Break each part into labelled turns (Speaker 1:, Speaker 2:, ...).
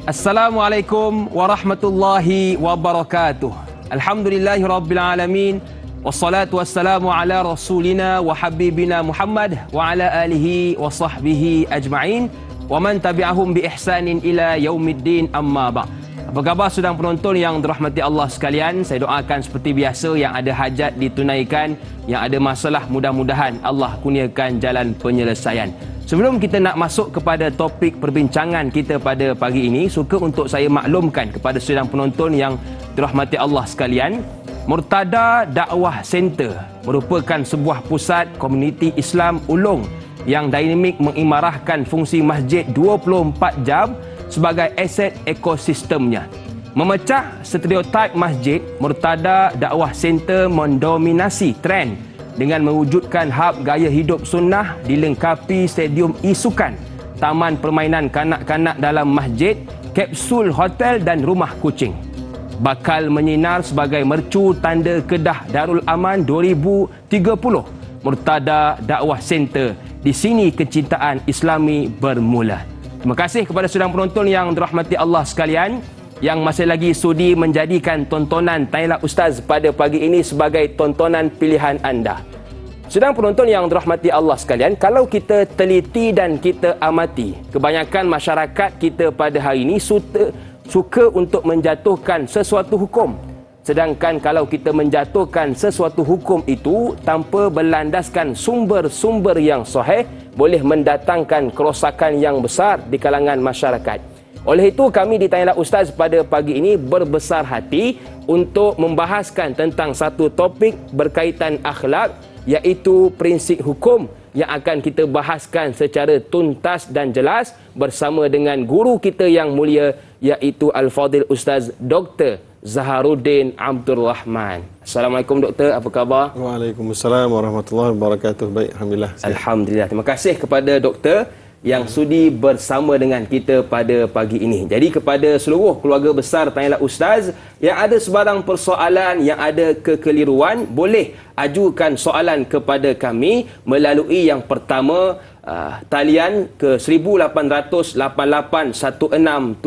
Speaker 1: Assalamualaikum warahmatullahi wabarakatuh. Alhamdulillahi rabbil alamin. Wassalatu wassalamu ala rasulina wa habibina Muhammad wa ala alihi wa sahbihi ajma'in wa man tabi'ahum bi ihsanin ila yaumiddin, amma ba'. Apa khabar sedang penonton yang dirahmati Allah sekalian? Saya doakan seperti biasa, yang ada hajat ditunaikan, yang ada masalah mudah-mudahan Allah kurniakan jalan penyelesaian. Sebelum kita nak masuk kepada topik perbincangan kita pada pagi ini, suka untuk saya maklumkan kepada sedang penonton yang dirahmati Allah sekalian, Murtada Dakwah Center merupakan sebuah pusat komuniti Islam ulung yang dinamik mengimarahkan fungsi masjid 24 jam sebagai aset ekosistemnya. Memecah stereotip masjid, Murtada Dakwah Center mendominasi trend dengan mewujudkan hub gaya hidup sunnah dilengkapi stadium e-sukan, taman permainan kanak-kanak dalam masjid, kapsul hotel dan rumah kucing. Bakal menyinar sebagai mercu tanda Kedah Darul Aman 2030. Murtada Dakwah Center, di sini kecintaan Islami bermula. Terima kasih kepada sedang penonton yang dirahmati Allah sekalian yang masih lagi sudi menjadikan tontonan Tanyalah Ustaz pada pagi ini sebagai tontonan pilihan anda. Sedang penonton yang dirahmati Allah sekalian, kalau kita teliti dan kita amati, kebanyakan masyarakat kita pada hari ini suka untuk menjatuhkan sesuatu hukum. Sedangkan kalau kita menjatuhkan sesuatu hukum itu tanpa berlandaskan sumber-sumber yang sahih, boleh mendatangkan kerosakan yang besar di kalangan masyarakat. Oleh itu, kami di Tanyalah Ustaz pada pagi ini berbesar hati untuk membahaskan tentang satu topik berkaitan akhlak, iaitu prinsip hukum yang akan kita bahaskan secara tuntas dan jelas bersama dengan guru kita yang mulia, iaitu Al-Fadhil Ustaz Dr. Zaharuddin Abdul Rahman. Assalamualaikum Doktor, apa khabar?
Speaker 2: Waalaikumsalam warahmatullahi wabarakatuh. Baik, alhamdulillah.
Speaker 1: Alhamdulillah. Terima kasih kepada Doktor yang sudi bersama dengan kita pada pagi ini. Jadi kepada seluruh keluarga besar Tanyalah Ustaz yang ada sebarang persoalan, yang ada kekeliruan, boleh ajukan soalan kepada kami melalui yang pertama talian ke 18881677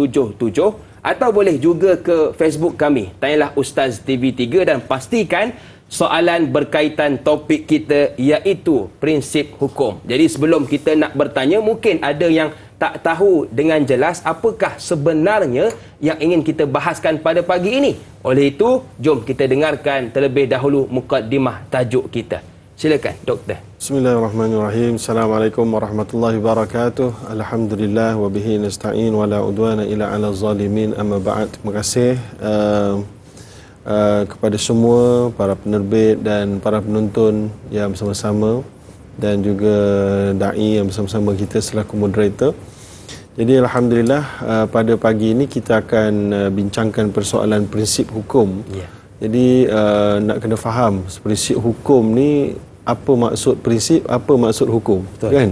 Speaker 1: atau boleh juga ke Facebook kami Tanyalah Ustaz TV3, dan pastikan soalan berkaitan topik kita, iaitu prinsip hukum. Jadi sebelum kita nak bertanya, mungkin ada yang tak tahu dengan jelas apakah sebenarnya yang ingin kita bahaskan pada pagi ini. Oleh itu, jom kita dengarkan terlebih dahulu mukaddimah tajuk kita. Silakan Doktor.
Speaker 2: Bismillahirrahmanirrahim. Assalamualaikum warahmatullahi wabarakatuh. Alhamdulillah wa bihi nasta'in wa la udwana illa 'ala zalimin, amma ba'd. Terima kasih kepada semua para penerbit dan para penonton yang bersama-sama, dan juga da'i yang bersama-sama kita selaku moderator. Jadi alhamdulillah, pada pagi ini kita akan bincangkan persoalan prinsip hukum. Jadi nak kena faham prinsip hukum ni, apa maksud prinsip, apa maksud hukum. Betul. Kan?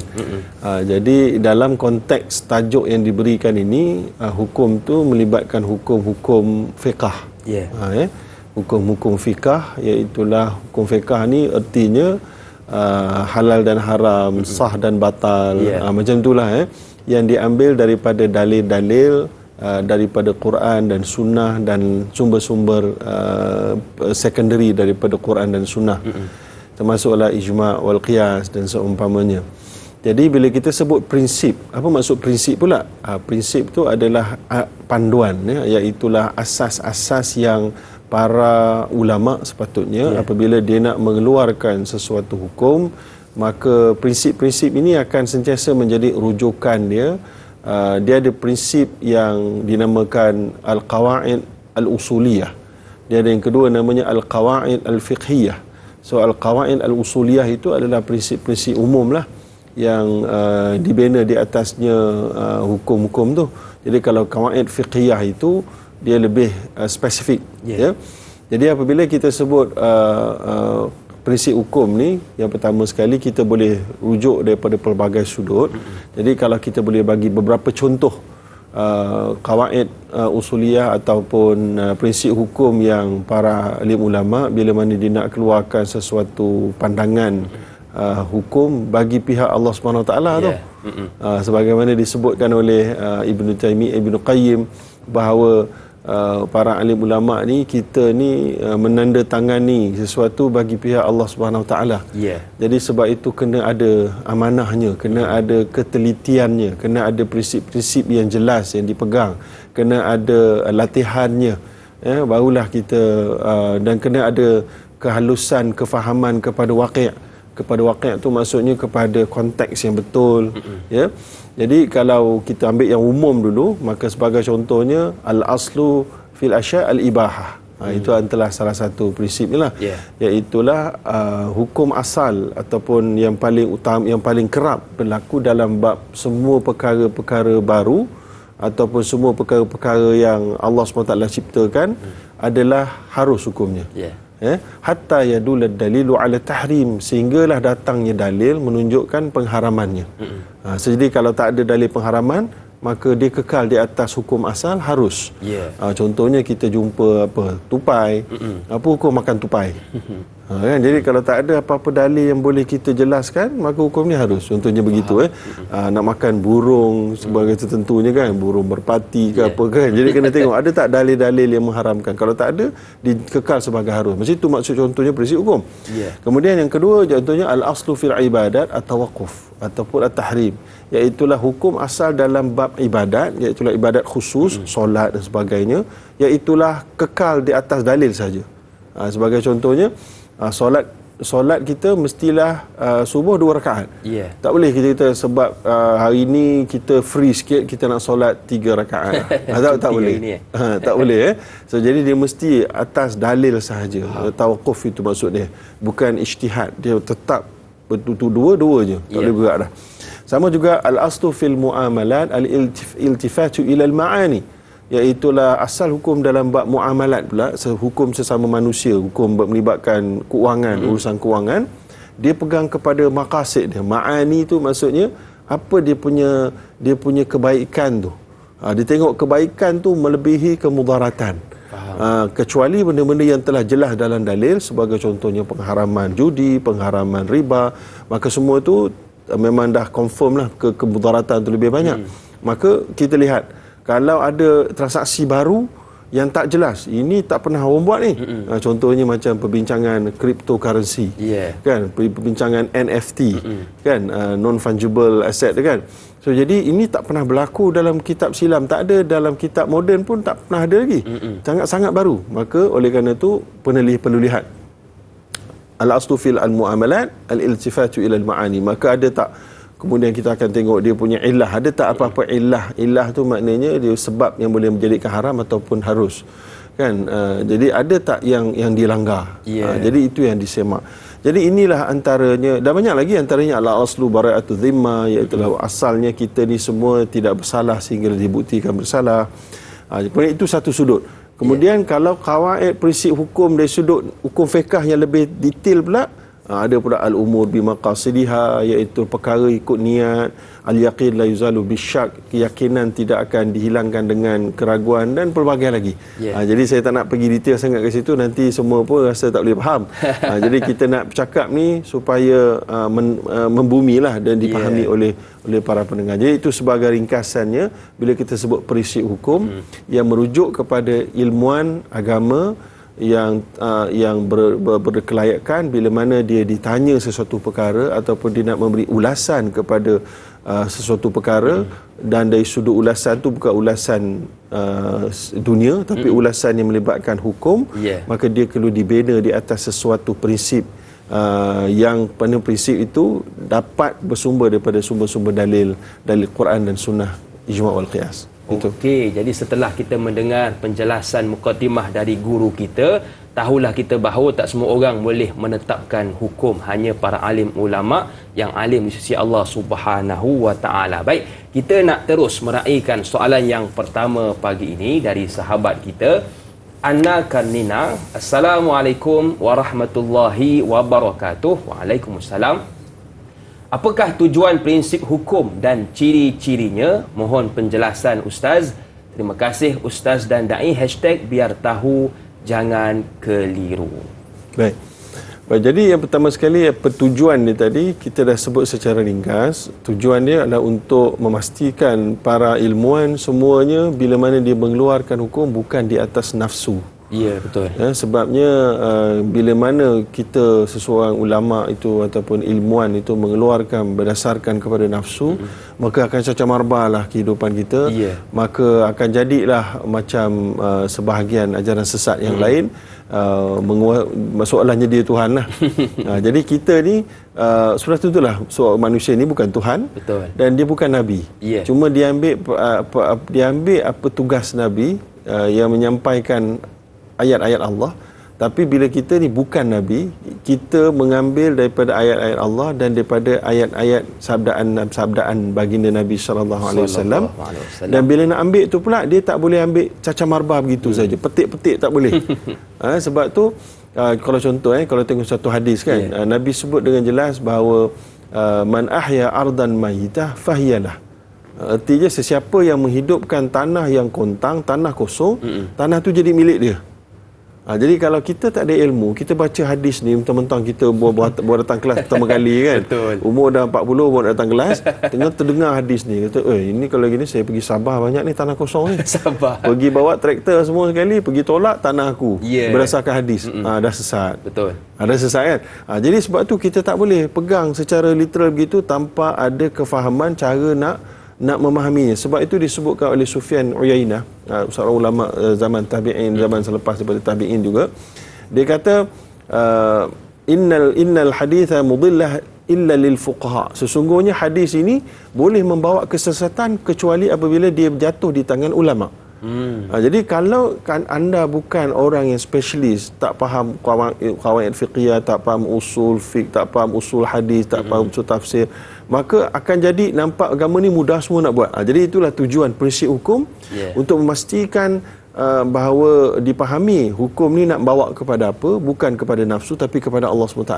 Speaker 2: Jadi dalam konteks tajuk yang diberikan ini, hukum tu melibatkan hukum-hukum fiqah. Hukum-hukum fiqah, iaitulah hukum fiqah ni artinya halal dan haram, sah dan batal, macam itulah yang diambil daripada dalil-dalil daripada Quran dan Sunnah dan sumber-sumber secondary daripada Quran dan Sunnah, termasuklah ijma' wal qiyas dan seumpamanya. Jadi bila kita sebut prinsip, apa maksud prinsip pula? Prinsip tu adalah panduan, iaitulah asas-asas yang para ulama sepatutnya apabila dia nak mengeluarkan sesuatu hukum, maka prinsip-prinsip ini akan sentiasa menjadi rujukan dia. Dia ada prinsip yang dinamakan al-qawaid al-usuliyah. Dia ada yang kedua namanya al-qawaid al-fiqhiyah. So al-qawaid al-usuliyah itu adalah prinsip-prinsip umum lah yang dibina di atasnya hukum-hukum tu. Jadi kalau qawaid fiqhiyah itu dia lebih spesifik. Jadi apabila kita sebut prinsip hukum ni, yang pertama sekali kita boleh rujuk daripada pelbagai sudut. Jadi kalau kita boleh bagi beberapa contoh qawaid usuliyah ataupun prinsip hukum yang para alim ulama bila mana dia nak keluarkan sesuatu pandangan hukum bagi pihak Allah Subhanahu Wa Taala tu. Sebagaimana disebutkan oleh Ibnu Qayyim bahawa para alim ulama ni, kita ni menandatangani sesuatu bagi pihak Allah Subhanahu Wa Taala. Jadi sebab itu kena ada amanahnya, kena ada ketelitiannya, kena ada prinsip-prinsip yang jelas yang dipegang, kena ada latihannya, barulah kita dan kena ada kehalusan kefahaman kepada waqi'. Kepada waqi' tu maksudnya kepada konteks yang betul, ya. Jadi kalau kita ambil yang umum dulu, maka sebagai contohnya al-aslu fil asya' al-ibahah. Itu adalah salah satu prinsipnya lah. Iaitulah hukum asal ataupun yang paling utama, yang paling kerap berlaku dalam bab semua perkara-perkara baru ataupun semua perkara-perkara yang Allah SWT ciptakan adalah harus hukumnya. Hatta yadul dalilu ala tahrim, sehinggalah datangnya dalil menunjukkan pengharamannya. Jadi kalau tak ada dalil pengharaman, maka dia kekal di atas hukum asal harus. Contohnya kita jumpa tupai, apa hukum makan tupai? Kan? Jadi kalau tak ada apa-apa dalil yang boleh kita jelaskan, maka hukumnya harus. Contohnya begitu. Nak makan burung sebagai tertentunya kan, burung merpati ke apa kan. Jadi kena tengok ada tak dalil-dalil yang mengharamkan. Kalau tak ada, dikekal sebagai harus. Macam itu maksud contohnya prinsip hukum. Kemudian yang kedua, contohnya al-aslu fil ibadat at-tawaqquf ataupun at-tahrim, iaitulah hukum asal dalam bab ibadat, iaitulah ibadat khusus, solat dan sebagainya, iaitulah kekal di atas dalil saja. Sebagai contohnya, solat kita mestilah subuh 2 rakaat. Tak boleh kita sebab hari ini kita free sikit, kita nak solat 3 rakaat. Tak boleh. Tak boleh. So jadi dia mesti atas dalil sahaja. Tawakuf itu maksud dia. Bukan ijtihad. Dia tetap betul-betul dua-duanya. Tak boleh berat dah. Sama juga al-aslu fil muamalat al-iltifatu ila al-ma'ani, iaitulah asal hukum dalam bab muamalat pula, hukum sesama manusia, hukum melibatkan keuangan, urusan keuangan, dia pegang kepada maqasid dia. Ma'ani tu maksudnya apa dia punya kebaikan tu. Dia tengok kebaikan tu melebihi kemudaratan. Kecuali benda-benda yang telah jelas dalam dalil, sebagai contohnya pengharaman judi, pengharaman riba, maka semua tu memang dah confirm lah kemudaratan tu lebih banyak. Maka kita lihat, kalau ada transaksi baru yang tak jelas, ini tak pernah orang buat ni. Contohnya macam perbincangan cryptocurrency, kan, perbincangan NFT, kan, non fungible asset kan. So jadi ini tak pernah berlaku dalam kitab silam, tak ada dalam kitab moden pun, tak pernah ada lagi. Sangat-sangat baru. Maka oleh kerana itu perlu lihat al-aslu fil al-muamalat al-iltifatu ila al-ma'ani. Maka ada tak, kemudian kita akan tengok dia punya illah, ada tak apa-apa illah. Illah tu maknanya dia sebab yang boleh menjadikan haram ataupun harus, kan. Jadi ada tak yang dilanggar. Jadi itu yang disemak. Jadi inilah antaranya, dan banyak lagi antaranya al-aslu bara'atu dhimma, iaitu asalnya kita ni semua tidak bersalah sehingga dibuktikan bersalah. Kemudian itu satu sudut. Kemudian kalau qawaid prinsip hukum dari sudut hukum fiqh yang lebih detail pula, ada pula al-umur bimaqasidiha, iaitu perkara ikut niat, al-yaqin la yuzalu bisyak, keyakinan tidak akan dihilangkan dengan keraguan, dan pelbagai lagi. Jadi saya tak nak pergi detail sangat ke situ, nanti semua pun rasa tak boleh faham. Jadi kita nak bercakap ni supaya membumilah dan dipahami oleh para pendengar. Jadi itu sebagai ringkasannya bila kita sebut prinsip hukum yang merujuk kepada ilmuan agama yang berkelayakan bila mana dia ditanya sesuatu perkara ataupun dia nak memberi ulasan kepada sesuatu perkara, dan dari sudut ulasan tu bukan ulasan dunia tapi ulasan yang melibatkan hukum, maka dia perlu dibina di atas sesuatu prinsip yang pada prinsip itu dapat bersumber daripada sumber-sumber dalil Quran dan sunnah, ijma' wal qiyas.
Speaker 1: Okey, jadi setelah kita mendengar penjelasan mukadimah dari guru kita, tahulah kita bahawa tak semua orang boleh menetapkan hukum, hanya para alim ulama yang alim di sisi Allah Subhanahu wa taala. Baik, kita nak terus meraihkan soalan yang pertama pagi ini dari sahabat kita Anna Karnina. Assalamualaikum warahmatullahi wabarakatuh. Waalaikumsalam. Apakah tujuan prinsip hukum dan ciri-cirinya? Mohon penjelasan Ustaz. Terima kasih Ustaz dan Da'i. #biar tahu jangan keliru.
Speaker 2: Baik. Jadi yang pertama sekali tujuan dia tadi kita dah sebut secara ringkas. Tujuan dia adalah untuk memastikan para ilmuwan semuanya bila mana dia mengeluarkan hukum bukan di atas nafsu.
Speaker 1: Ya, betul.
Speaker 2: Sebabnya bila mana kita seseorang ulama itu ataupun ilmuwan itu mengeluarkan berdasarkan kepada nafsu, maka akan cacah marbah lah kehidupan kita. Maka akan jadilah macam sebahagian ajaran sesat yang lain, masalahnya dia Tuhan lah. Jadi kita ni sudah tentulah seorang manusia ni bukan Tuhan.
Speaker 1: Betul.
Speaker 2: Dan dia bukan Nabi. Cuma dia ambil apa tugas Nabi yang menyampaikan ayat-ayat Allah. Tapi bila kita ni bukan Nabi, kita mengambil daripada ayat-ayat Allah dan daripada ayat-ayat sabdaan baginda Nabi SAW. Dan bila nak ambil tu pula, dia tak boleh ambil cacah marbah begitu saja. Petik-petik tak boleh. Sebab tu kalau contoh kalau tengok satu hadis kan, Nabi sebut dengan jelas bahawa man ahya ardan mayitah fahiyalah. Artinya sesiapa yang menghidupkan tanah yang kontang, tanah kosong, tanah tu jadi milik dia. Jadi kalau kita tak ada ilmu, kita baca hadis ni mentang-mentang kita baru datang kelas pertama kali kan.
Speaker 1: Betul.
Speaker 2: Umur dah 40 baru datang kelas, tengah terdengar hadis ni, kata, ini kalau gini saya pergi Sabah banyak ni tanah kosong ni.
Speaker 1: Sabah.
Speaker 2: Pergi bawa traktor semua sekali, pergi tolak tanah aku. Berdasarkan hadis. Dah sesat.
Speaker 1: Betul.
Speaker 2: Ada sesat kan. Jadi sebab tu kita tak boleh pegang secara literal begitu tanpa ada kefahaman cara nak memahaminya. Sebab itu disebutkan oleh Sufyan Uyainah, seorang ulama zaman tabi'in, zaman selepas daripada tabi'in juga. Dia kata innal haditha mudillah illa lil fuqaha. Sesungguhnya hadis ini boleh membawa kesesatan kecuali apabila dia jatuh di tangan ulama. Jadi kalau kan anda bukan orang yang spesialis, tak faham qawaid fiqhiyah, tak faham usul fiqh, tak faham usul hadis, tak faham usul tafsir, maka akan jadi nampak agama ni mudah semua nak buat. Jadi itulah tujuan prinsip hukum, untuk memastikan bahawa dipahami hukum ni nak bawa kepada apa, bukan kepada nafsu tapi kepada Allah SWT.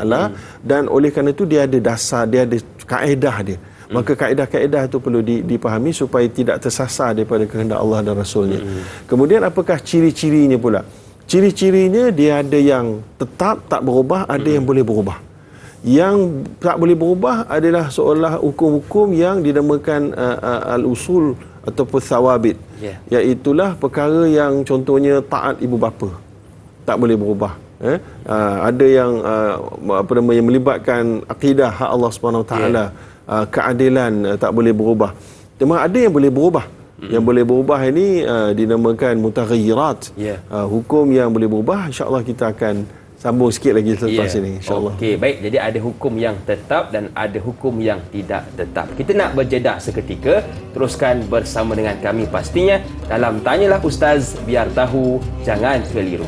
Speaker 2: Dan oleh kerana itu dia ada dasar, dia ada kaedah dia. Maka kaedah-kaedah itu perlu dipahami supaya tidak tersasar daripada kehendak Allah dan Rasulnya. Kemudian apakah ciri-cirinya pula? Ciri-cirinya dia ada yang tetap tak berubah, ada yang boleh berubah. Yang tak boleh berubah adalah seolah hukum-hukum yang dinamakan al-usul ataupun thawabit. Iaitulah perkara yang contohnya taat ibu bapa. Tak boleh berubah. Ada yang melibatkan akidah hak Allah SWT. Keadilan tak boleh berubah. Cuma ada yang boleh berubah. Yang boleh berubah ini dinamakan mutaghayyirat. Hukum yang boleh berubah, insya-Allah kita akan sambung sikit lagi selepas ini, insya-Allah.
Speaker 1: Okey, baik. Jadi ada hukum yang tetap dan ada hukum yang tidak tetap. Kita nak berjeda seketika. Teruskan bersama dengan kami pastinya dalam Tanyalah Ustaz, biar tahu jangan keliru.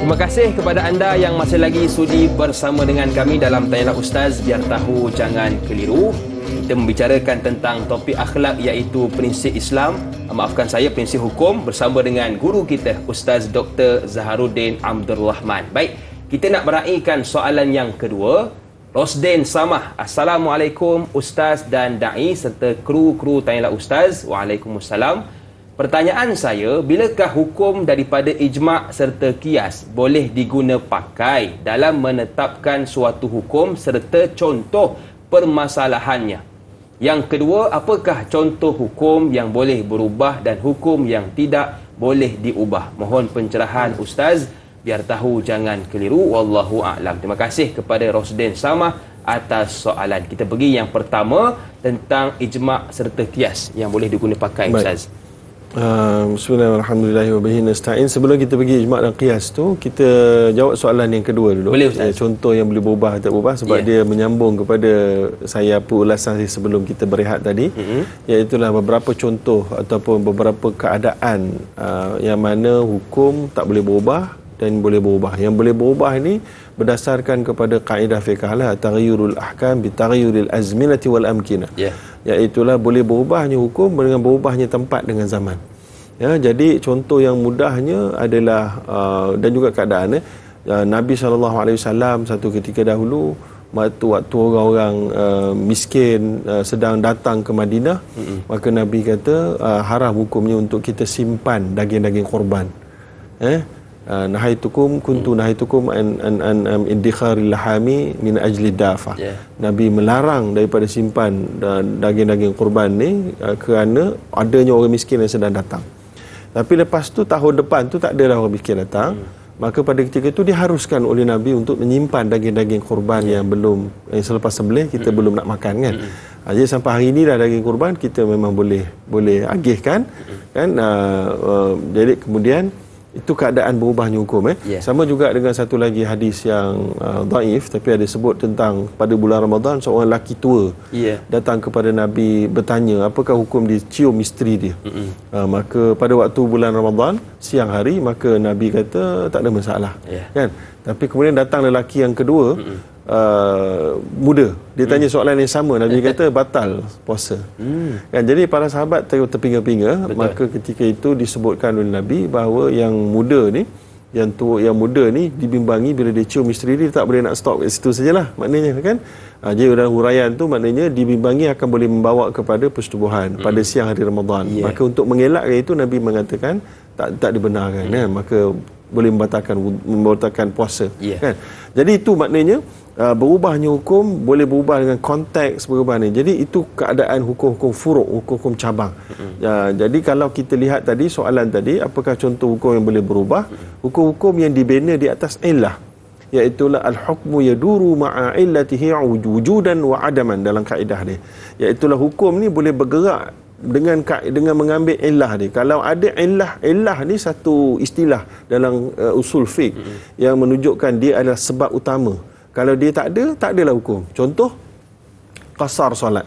Speaker 1: Terima kasih kepada anda yang masih lagi sudi bersama dengan kami dalam Tanyalah Ustaz, biar tahu jangan keliru. Kita membicarakan tentang topik akhlak, iaitu prinsip Islam, prinsip hukum, bersama dengan guru kita Ustaz Dr. Zaharuddin Abdul Rahman. Baik, kita nak meraihkan soalan yang kedua. Rosden Samah, Assalamualaikum Ustaz dan Da'i serta kru Tanyalah Ustaz. Waalaikumsalam. Pertanyaan saya, bilakah hukum daripada ijma' serta qiyas boleh diguna pakai dalam menetapkan suatu hukum serta contoh permasalahannya? Yang kedua, apakah contoh hukum yang boleh berubah dan hukum yang tidak boleh diubah? Mohon pencerahan Ustaz, biar tahu jangan keliru. Wallahu a'lam. Terima kasih kepada Rosden Samah atas soalan. Kita pergi yang pertama tentang ijma' serta qiyas yang boleh diguna pakai. Ustaz.
Speaker 2: Bismillahirrahmanirrahim wa bihi nasta'in. Sebelum kita pergi ijma' dan qiyas tu, kita jawab soalan yang kedua dulu.
Speaker 1: Boleh, Ustaz.
Speaker 2: Contoh yang boleh berubah atau tak berubah, sebab dia menyambung kepada saya ulasan sebelum kita berehat tadi. Iaitulah beberapa contoh ataupun beberapa keadaan yang mana hukum tak boleh berubah dan boleh berubah. Yang boleh berubah ini berdasarkan kepada kaedah fiqh lah, taghayyurul ahkam bi taghayyuril azminati wal amkinah. Iaitulah boleh berubahnya hukum dengan berubahnya tempat dengan zaman. Jadi contoh yang mudahnya adalah dan juga keadaan Nabi SAW satu ketika dahulu waktu orang-orang miskin sedang datang ke Madinah, maka Nabi kata haram hukumnya untuk kita simpan daging-daging korban. Nahaitukum an indikharil lahami min ajli dafa. Nabi melarang daripada simpan daging-daging korban ni kerana adanya orang miskin yang sedang datang. Tapi lepas tu tahun depan tu tak ada dah orang miskin datang. Maka pada ketika itu diharuskan oleh Nabi untuk menyimpan daging-daging korban yang belum selepas sembelih kita belum nak makan kan. Jadi sampai hari ini dah daging korban kita memang boleh agihkan kan. Jadi kemudian itu keadaan berubahnya hukum Sama juga dengan satu lagi hadis yang dhaif tapi ada sebut tentang pada bulan Ramadan seorang lelaki tua datang kepada Nabi bertanya apakah hukum dia cium isteri dia. Maka pada waktu bulan Ramadan siang hari maka Nabi kata tak ada masalah kan. Tapi kemudian datang lelaki yang kedua muda, dia tanya soalan yang sama, Nabi kata batal puasa kan. Jadi para sahabat terpinga-pinga. Maka ketika itu disebutkan oleh Nabi bahawa yang muda ni, yang muda ni dibimbangi bila dia cium isteri dia tak boleh nak stop kat situ sajalah maknanya kan. Jadi dalam huraian tu maknanya dibimbangi akan boleh membawa kepada persetubuhan pada siang hari Ramadan. Maka untuk mengelakkan itu Nabi mengatakan tak dibenarkan kan. Maka boleh membatalkan puasa kan. Jadi itu maknanya berubahnya hukum boleh berubah dengan konteks berubah ni. Jadi itu keadaan hukum-hukum furuk, hukum-hukum cabang. Jadi kalau kita lihat tadi soalan tadi, apakah contoh hukum yang boleh berubah? Hukum-hukum yang dibina di atas illah, iaitulah al-hukmu yaduru ma'a illatihi wujudan wa adaman dalam kaedah dia. Iaitulah hukum ni boleh bergerak dengan mengambil illah dia. Kalau ada illah ni satu istilah dalam usul fiqh yang menunjukkan dia adalah sebab utama. Kalau dia tak adalah hukum. Contoh qasar solat.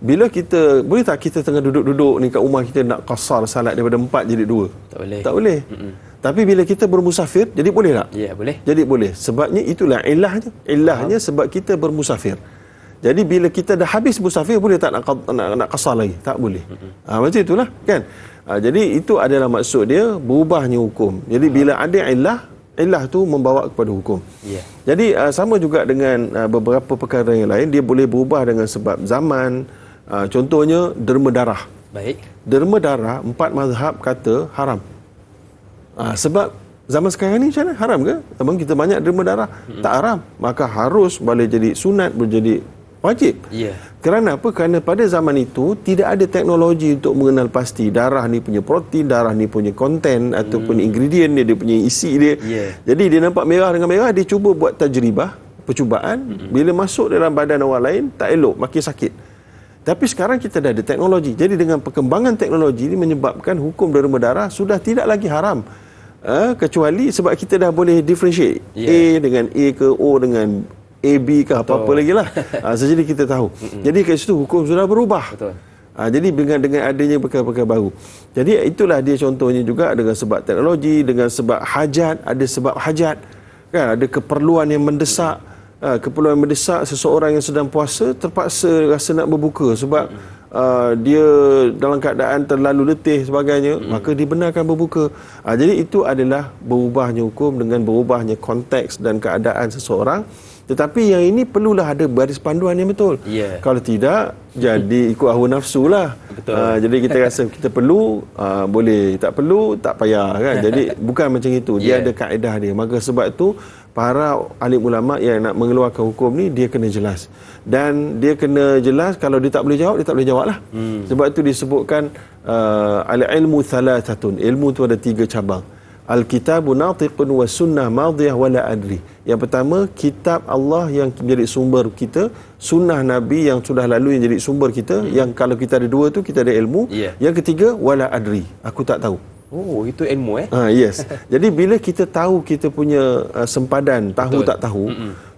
Speaker 2: Bila kita boleh tak kita tengah duduk-duduk ni kat rumah kita nak qasar salat daripada 4 jadi 2? Tak boleh. Tapi bila kita bermusafir jadi boleh tak?
Speaker 1: Boleh.
Speaker 2: Jadi boleh. Sebabnya itulah illahnya. Illahnya sebab kita bermusafir. Jadi bila kita dah habis musafir boleh tak nak qasar lagi? Tak boleh. Macam itulah kan. Jadi itu adalah maksud dia berubahnya hukum. Jadi bila ada illah tu membawa kepada hukum. Jadi sama juga dengan beberapa perkara yang lain, dia boleh berubah dengan sebab zaman. Contohnya derma darah. Derma darah 4 mazhab kata haram. Sebab zaman sekarang ni macam mana? Haram ke? Memang kita banyak derma darah. Tak haram. Maka harus boleh jadi sunat, boleh jadi wajib. Kerana apa? Kerana pada zaman itu tidak ada teknologi untuk mengenal pasti darah ni punya protein, darah ni punya konten ataupun ingredient dia punya isi dia. Jadi dia nampak merah dengan merah, dia cuba buat tajribah, percubaan. Bila masuk dalam badan orang lain tak elok, makin sakit. Tapi sekarang kita dah ada teknologi. Jadi dengan perkembangan teknologi ini menyebabkan hukum derma darah sudah tidak lagi haram. Kecuali sebab kita dah boleh differentiate A dengan A ke, O dengan AB ke apa-apa lagi lah. Jadi kita tahu. Jadi kat situ hukum sudah berubah. Jadi dengan adanya perkara-perkara baru. Jadi itulah dia contohnya juga dengan sebab teknologi, dengan sebab hajat, ada sebab hajat. Kan ada keperluan yang mendesak. Keperluan yang mendesak seseorang yang sedang puasa terpaksa rasa nak berbuka sebab dia dalam keadaan terlalu letih sebagainya, maka dibenarkan berbuka. Jadi itu adalah berubahnya hukum dengan berubahnya konteks dan keadaan seseorang. Tetapi yang ini perlulah ada baris panduan yang betul. Kalau tidak, jadi ikut hawa nafsu lah. Jadi kita rasa kita perlu, boleh. Tak perlu, tak payah kan. Jadi bukan macam itu. Dia ada kaedah dia. Maka sebab itu para alim ulama yang nak mengeluarkan hukum ni, dia kena jelas. Dan dia kena jelas, kalau dia tak boleh jawab, dia tak boleh jawab lah. Sebab itu disebutkan al-ilmu thalathatun. Ilmu tu ada 3 cabang. Al-kitabu natiqun wa sunnah madiyah wa la adri. Yang pertama, kitab Allah yang menjadi sumber kita, sunnah Nabi yang sudah lalu yang jadi sumber kita. Yang kalau kita ada 2 tu, kita ada ilmu. Yang ketiga, wa la adri. Aku tak tahu.
Speaker 1: Oh, itu ilmu
Speaker 2: Yes. Jadi bila kita tahu kita punya sempadan, tahu tak tahu,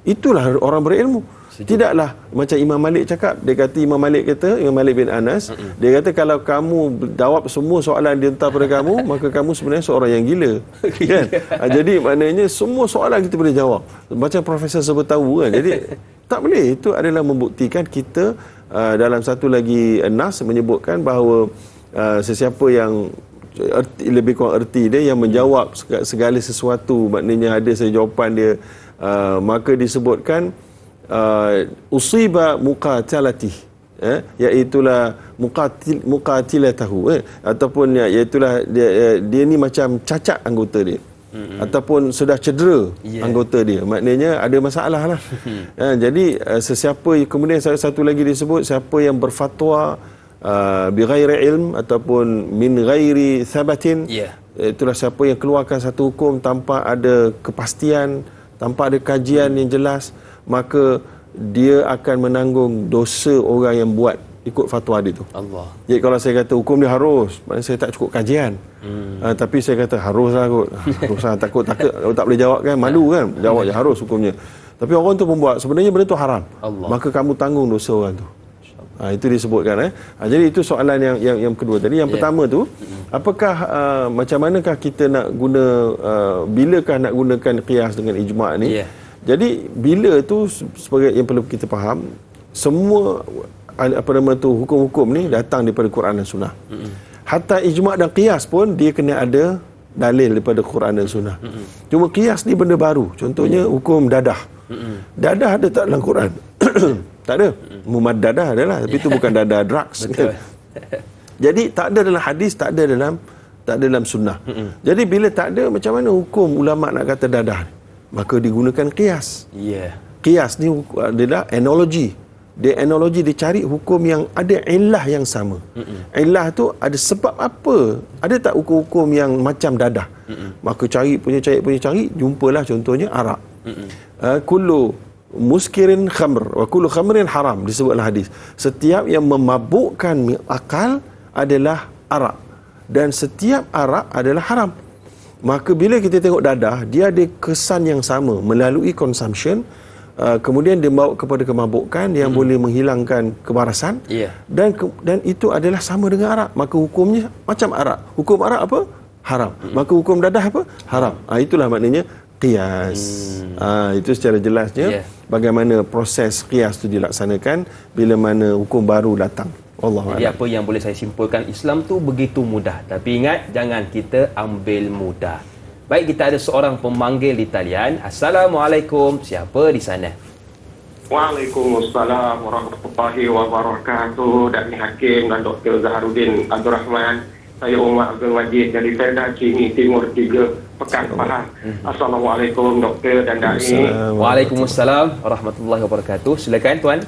Speaker 2: itulah orang berilmu. Tidaklah macam Imam Malik cakap, Imam Malik bin Anas, dia kata kalau kamu jawab semua soalan dia hantar pada kamu, maka kamu sebenarnya seorang yang gila. Kan? Jadi maknanya semua soalan kita boleh jawab. Macam Profesor sebut tahu kan. Jadi tak boleh. Itu adalah membuktikan kita dalam satu lagi nas menyebutkan bahawa sesiapa yang lebih kurang erti dia yang menjawab segala sesuatu, maknanya ada jawapan dia, maka disebutkan usiba muqatalati, iaitulah muqatilatahu, ataupun iaitulah dia ni macam cacat anggota dia, ataupun sudah cedera anggota dia, maknanya ada masalah lah. Jadi sesiapa, kemudian satu lagi disebut siapa yang berfatwa bighairi ilm ataupun min ghairi thabatin, itulah siapa yang keluarkan satu hukum tanpa ada kepastian, tanpa ada kajian yang jelas, maka dia akan menanggung dosa orang yang buat ikut fatwa dia tu. Allah. Jadi kalau saya kata hukum dia harus, maknanya saya tak cukup kajian. Tapi saya kata haruslah kot. Haruslah, takut tak boleh jawab kan, malu kan, jawab je harus hukumnya. Tapi orang tu membuat sebenarnya benda tu haram. Allah. Maka kamu tanggung dosa orang tu. Itu disebutkan. Jadi itu soalan yang kedua tadi. Yang pertama tu, apakah macam manakah kita nak guna, bilakah nak gunakan qiyas dengan ijma' ni? Jadi bila tu, sebagai yang perlu kita faham, semua hukum-hukum ni datang daripada Quran dan Sunnah. Hatta ijma' dan qiyas pun dia kena ada dalil daripada Quran dan Sunnah. Cuma qiyas ni benda baru. Contohnya hukum dadah. Dadah ada tak dalam Quran? Tak ada. Mumad dadah adalah, tapi itu bukan dadah drugs. Jadi tak ada dalam hadis, tak ada dalam sunnah. Jadi bila tak ada, macam mana hukum ulama nak kata dadah? Maka digunakan qiyas. Qiyas ni adalah analogi. Dia analogi, dia cari hukum yang ada illah yang sama. Illah tu ada sebab apa? Ada tak hukum-hukum yang macam dadah? Maka cari, jumpalah contohnya arak. Kullu muskirin khamr wa kullu khamrin haram, disebutlah hadis. Setiap yang memabukkan akal adalah arak, dan setiap arak adalah haram. Maka bila kita tengok dadah, dia ada kesan yang sama melalui consumption, kemudian dia bawa kepada kemabukan yang boleh menghilangkan kewarasan, dan itu adalah sama dengan arak. Maka hukumnya macam arak. Hukum arak apa? Haram. Maka hukum dadah apa? Haram. Itulah maknanya qiyas. Itu secara jelasnya bagaimana proses qiyas itu dilaksanakan bila mana hukum baru datang.
Speaker 1: Jadi apa yang boleh saya simpulkan, Islam tu begitu mudah, tapi ingat jangan kita ambil mudah. Baik, kita ada seorang pemanggil di talian. Assalamualaikum, siapa di sana?
Speaker 3: Waalaikumsalam warahmatullahi wabarakatuh. Dr. Hakim dan Dr. Zaharuddin Abdul Rahman. Saya Umar Abdul Majid dari Felda Cini Timur 3, Pekan Pahang. Assalamualaikum Doktor dan Da'i.
Speaker 1: Waalaikumsalam warahmatullahi wabarakatuh. Silakan tuan.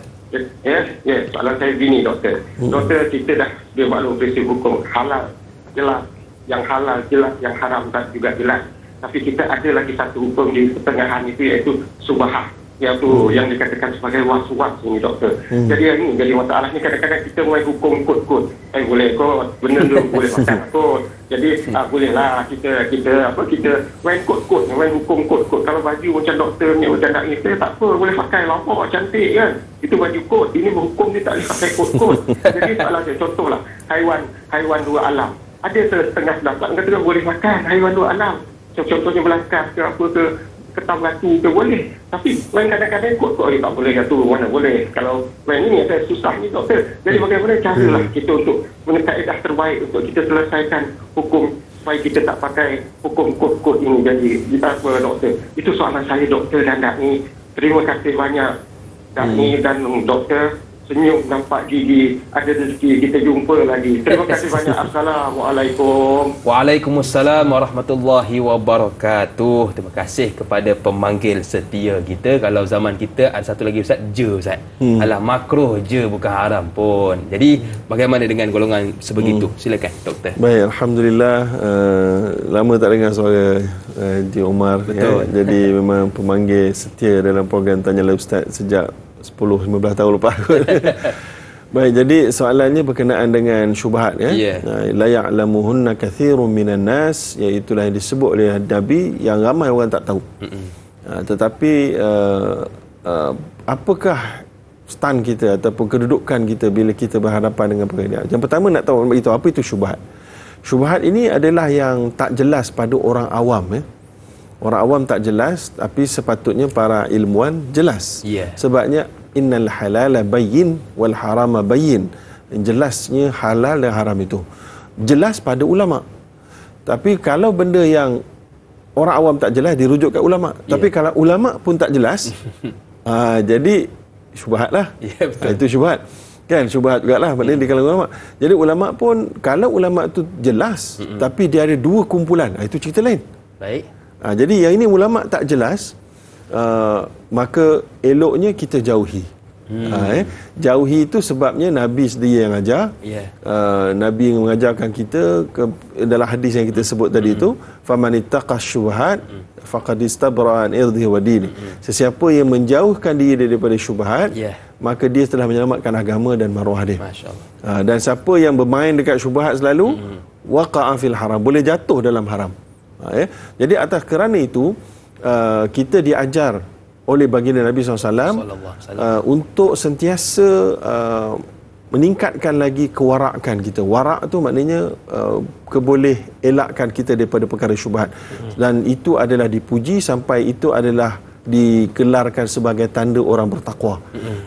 Speaker 3: Soalan saya begini Doktor. Doktor, kita dah dia maklum prinsip hukum halal jelas, yang halal jelas, yang haram juga jelas. Tapi kita ada lagi satu hukum di pertengahan itu, iaitu subahah, iaitu yang dikatakan sebagai was-was ini Doktor. Jadi masalahnya kadang-kadang kita main hukum kod-kod. Boleh kot, benda tu boleh makan kot. Jadi bolehlah kita main kod-kod, main hukum kod-kod. Kalau baju macam doktor ni, macam nak kita tak apa, boleh pakai lampau cantik kan. Itu baju kod. Ini berhukum dia tak boleh pakai kod-kod. Jadi soalan saya, contohlah haiwan dua alam. Ada setengah pendapat kata boleh makan haiwan dua alam. Contohnya belangkas ke apa ke, ketam ratu ke boleh. Tapi main kadang-kadang kod-kod tak boleh ratu, mana boleh. Kalau main ini ada susah ni Doktor. Jadi bagaimana caralah kita untuk menekan kaedah terbaik untuk kita selesaikan hukum supaya kita tak pakai hukum kod-kod ini. Jadi apa Doktor? Itu soalan saya Doktor dan Da'i. Terima kasih banyak Da'i dan Doktor. Senyum nampak gigi, ada rezeki kita jumpa lagi. Terima kasih banyak. Assalamualaikum.
Speaker 1: Waalaikumsalam warahmatullahi wabarakatuh. Terima kasih kepada pemanggil setia kita. Kalau zaman kita ada satu lagi Ustaz, Ustaz. Alah, makruh je, bukan haram pun. Jadi bagaimana dengan golongan sebegitu? Silakan Doktor.
Speaker 2: Baik, alhamdulillah, lama tak dengar suara Encik Umar. Jadi memang pemanggil setia dalam program Tanyalah Ustaz sejak 10-15 tahun lepas. Baik, jadi soalannya berkenaan dengan syubhat la ya'lamuhunna katsirun minan nas, iaitu yang disebut oleh Nabi yang ramai orang tak tahu. Tetapi apakah stand kita ataupun kedudukan kita bila kita berhadapan dengan perkara ini? Yang pertama nak tahu itu apa itu syubhat. Syubhat ini adalah yang tak jelas pada orang awam. Orang awam tak jelas, tapi sepatutnya para ilmuwan jelas. Sebabnya innal halala bayyin wal harama bayyin. Jelasnya halal dan haram itu jelas pada ulama. Tapi kalau benda yang orang awam tak jelas, dirujuk kat ulama. Tapi kalau ulama pun tak jelas, Jadi syubhat lah.
Speaker 1: Ya, betul.
Speaker 2: Itu syubhat. Kan syubhat jugalah maknanya di kalangan ulama. Jadi ulama pun kalau ulama tu jelas tapi dia ada dua kumpulan, itu cerita lain.
Speaker 1: Baik.
Speaker 2: Jadi yang ini ulama tak jelas, maka eloknya kita jauhi. Jauhi itu sebabnya Nabi sendiri yang ajar. Nabi yang mengajarkan kita dalam hadis yang kita sebut tadi itu, faman ittaqas syubhat faqad istabra an irdihi wa dini. Sesiapa yang menjauhkan diri daripada syubhat, maka dia telah menyelamatkan agama dan maruah dia. Masya-Allah. Dan siapa yang bermain dekat syubhat selalu, waqa'a fil haram, boleh jatuh dalam haram. Jadi atas kerana itu kita diajar oleh baginda Nabi SAW untuk sentiasa meningkatkan lagi kewarakan kita. Warak tu maknanya keboleh elakkan kita daripada perkara syubhat. Dan itu adalah dipuji sampai itu adalah dikelarkan sebagai tanda orang bertakwa.